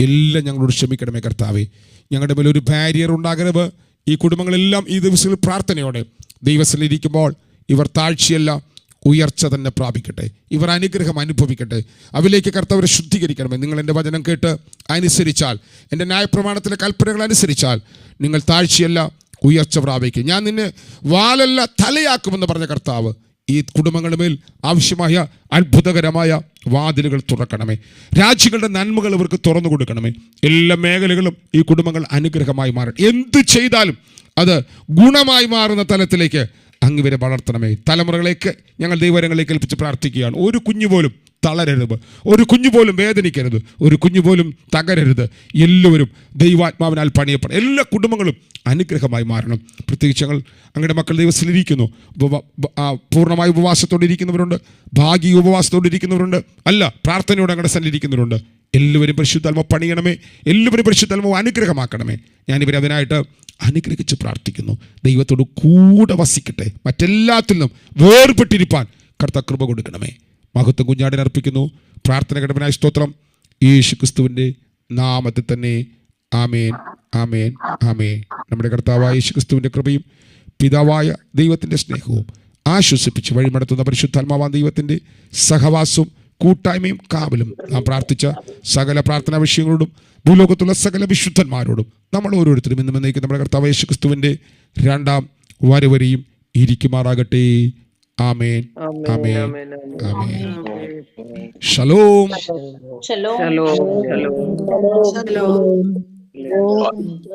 എല്ലാം ഞങ്ങളോട് ക്ഷമിക്കണമേ കർത്താവേ. ഞങ്ങളുടെ മേലെ ഒരു ബാരിയർ ഉണ്ടാകരുത്. ഈ കുടുംബങ്ങളെല്ലാം ഈ ദിവസങ്ങളിൽ പ്രാർത്ഥനയോടെ ദൈവസ്ഥലിരിക്കുമ്പോൾ ഇവർ താഴ്ചയല്ല ഉയർച്ച തന്നെ പ്രാപിക്കട്ടെ, ഇവർ അനുഗ്രഹം അനുഭവിക്കട്ടെ. അവരിലേക്ക് കർത്താവരെ ശുദ്ധീകരിക്കണമേ. നിങ്ങൾ എൻ്റെ വചനം കേട്ട് അനുസരിച്ചാൽ, എൻ്റെ ന്യായപ്രമാണത്തിലെ കൽപ്പനകൾ അനുസരിച്ചാൽ നിങ്ങൾ താഴ്ചയല്ല ഉയർച്ച പ്രാപിക്കും. ഞാൻ നിന്നെ വാലല്ല തലയാക്കുമെന്ന് പറഞ്ഞ കർത്താവ് ഈ കുടുംബങ്ങളുടെ മേൽ ആവശ്യമായ അത്ഭുതകരമായ വാതിലുകൾ തുറക്കണമേ. രാജ്യങ്ങളുടെ നന്മകൾ ഇവർക്ക് തുറന്നു കൊടുക്കണമേ. എല്ലാ മേഖലകളും ഈ കുടുംബങ്ങൾ അനുഗ്രഹമായി മാറണം. എന്ത് ചെയ്താലും അത് ഗുണമായി മാറുന്ന തലത്തിലേക്ക് അങ്ങ് വരെ വളർത്തണമേ. തലമുറകളേക്ക് ഞങ്ങൾ ദൈവരങ്ങളിലേക്ക് ഏൽപ്പിച്ച് പ്രാർത്ഥിക്കുകയാണ്. ഒരു കുഞ്ഞു പോലും തളരരുത്, ഒരു കുഞ്ഞു പോലും വേദനിക്കരുത്, ഒരു കുഞ്ഞു പോലും തകരരുത്. എല്ലാവരും ദൈവാത്മാവിനാൽ പണിയപ്പെടണം. എല്ലാ കുടുംബങ്ങളും അനുഗ്രഹമായി മാറണം. പ്രത്യേകിച്ച് ഞങ്ങൾ അങ്ങയുടെ മക്കൾ ദൈവത്തിലിരിക്കുന്നു. പൂർണ്ണമായ ഉപവാസത്തോടെ ഇരിക്കുന്നവരുണ്ട്, ഭാഗിക ഉപവാസത്തോടെ ഇരിക്കുന്നവരുണ്ട്, അല്ല പ്രാർത്ഥനയോടെ അങ്ങയുടെ സന്നിധിക്കുന്നവരുണ്ട്. എല്ലാവരും പരിശുദ്ധാത്മ പണിയണമേ. എല്ലാവരും പരിശുദ്ധാത്മാവ് അനുഗ്രഹമാക്കണമേ. ഞാനിവരെ അതിനായിട്ട് അനുഗ്രഹിച്ച് പ്രാർത്ഥിക്കുന്നു. ദൈവത്തോട് കൂടെ വസിക്കട്ടെ. മറ്റെല്ലാത്തിൽ നിന്നും വേർപെട്ടിരിപ്പാൻ കർത്താവ് കൃപ കൊടുക്കണമേ. മഹത്വം കുഞ്ഞാടിന് അർപ്പിക്കുന്നു. പ്രാർത്ഥന ഘടനായ സ്തോത്രം യേശു ക്രിസ്തുവിൻ്റെ നാമത്തിൽ തന്നെ. ആമേൻ, ആമേൻ, ആമേൻ. നമ്മുടെ കർത്താവായ യേശു ക്രിസ്തുവിൻ്റെ കൃപയും പിതാവായ ദൈവത്തിൻ്റെ സ്നേഹവും ആശ്വസിപ്പിച്ച് വഴിമടത്തുന്ന പരിശുദ്ധാത്മാവാൻ ദൈവത്തിൻ്റെ സഹവാസവും കൂട്ടായ്മയും കാവലും നാം പ്രാർത്ഥിച്ച സകല പ്രാർത്ഥനാ വിഷയങ്ങളോടും ഭൂലോകത്തുള്ള സകല വിശുദ്ധന്മാരോടും നമ്മൾ ഓരോരുത്തരും ഇന്നും എന്നേക്കും നമ്മുടെ കർത്താവ് യേശു ക്രിസ്തുവിൻ്റെ രണ്ടാം വരവരെയും ഇരിക്കുമാറാകട്ടെ. ആമേൻ, ആമേൻ, ആമേൻ. ഷലോം.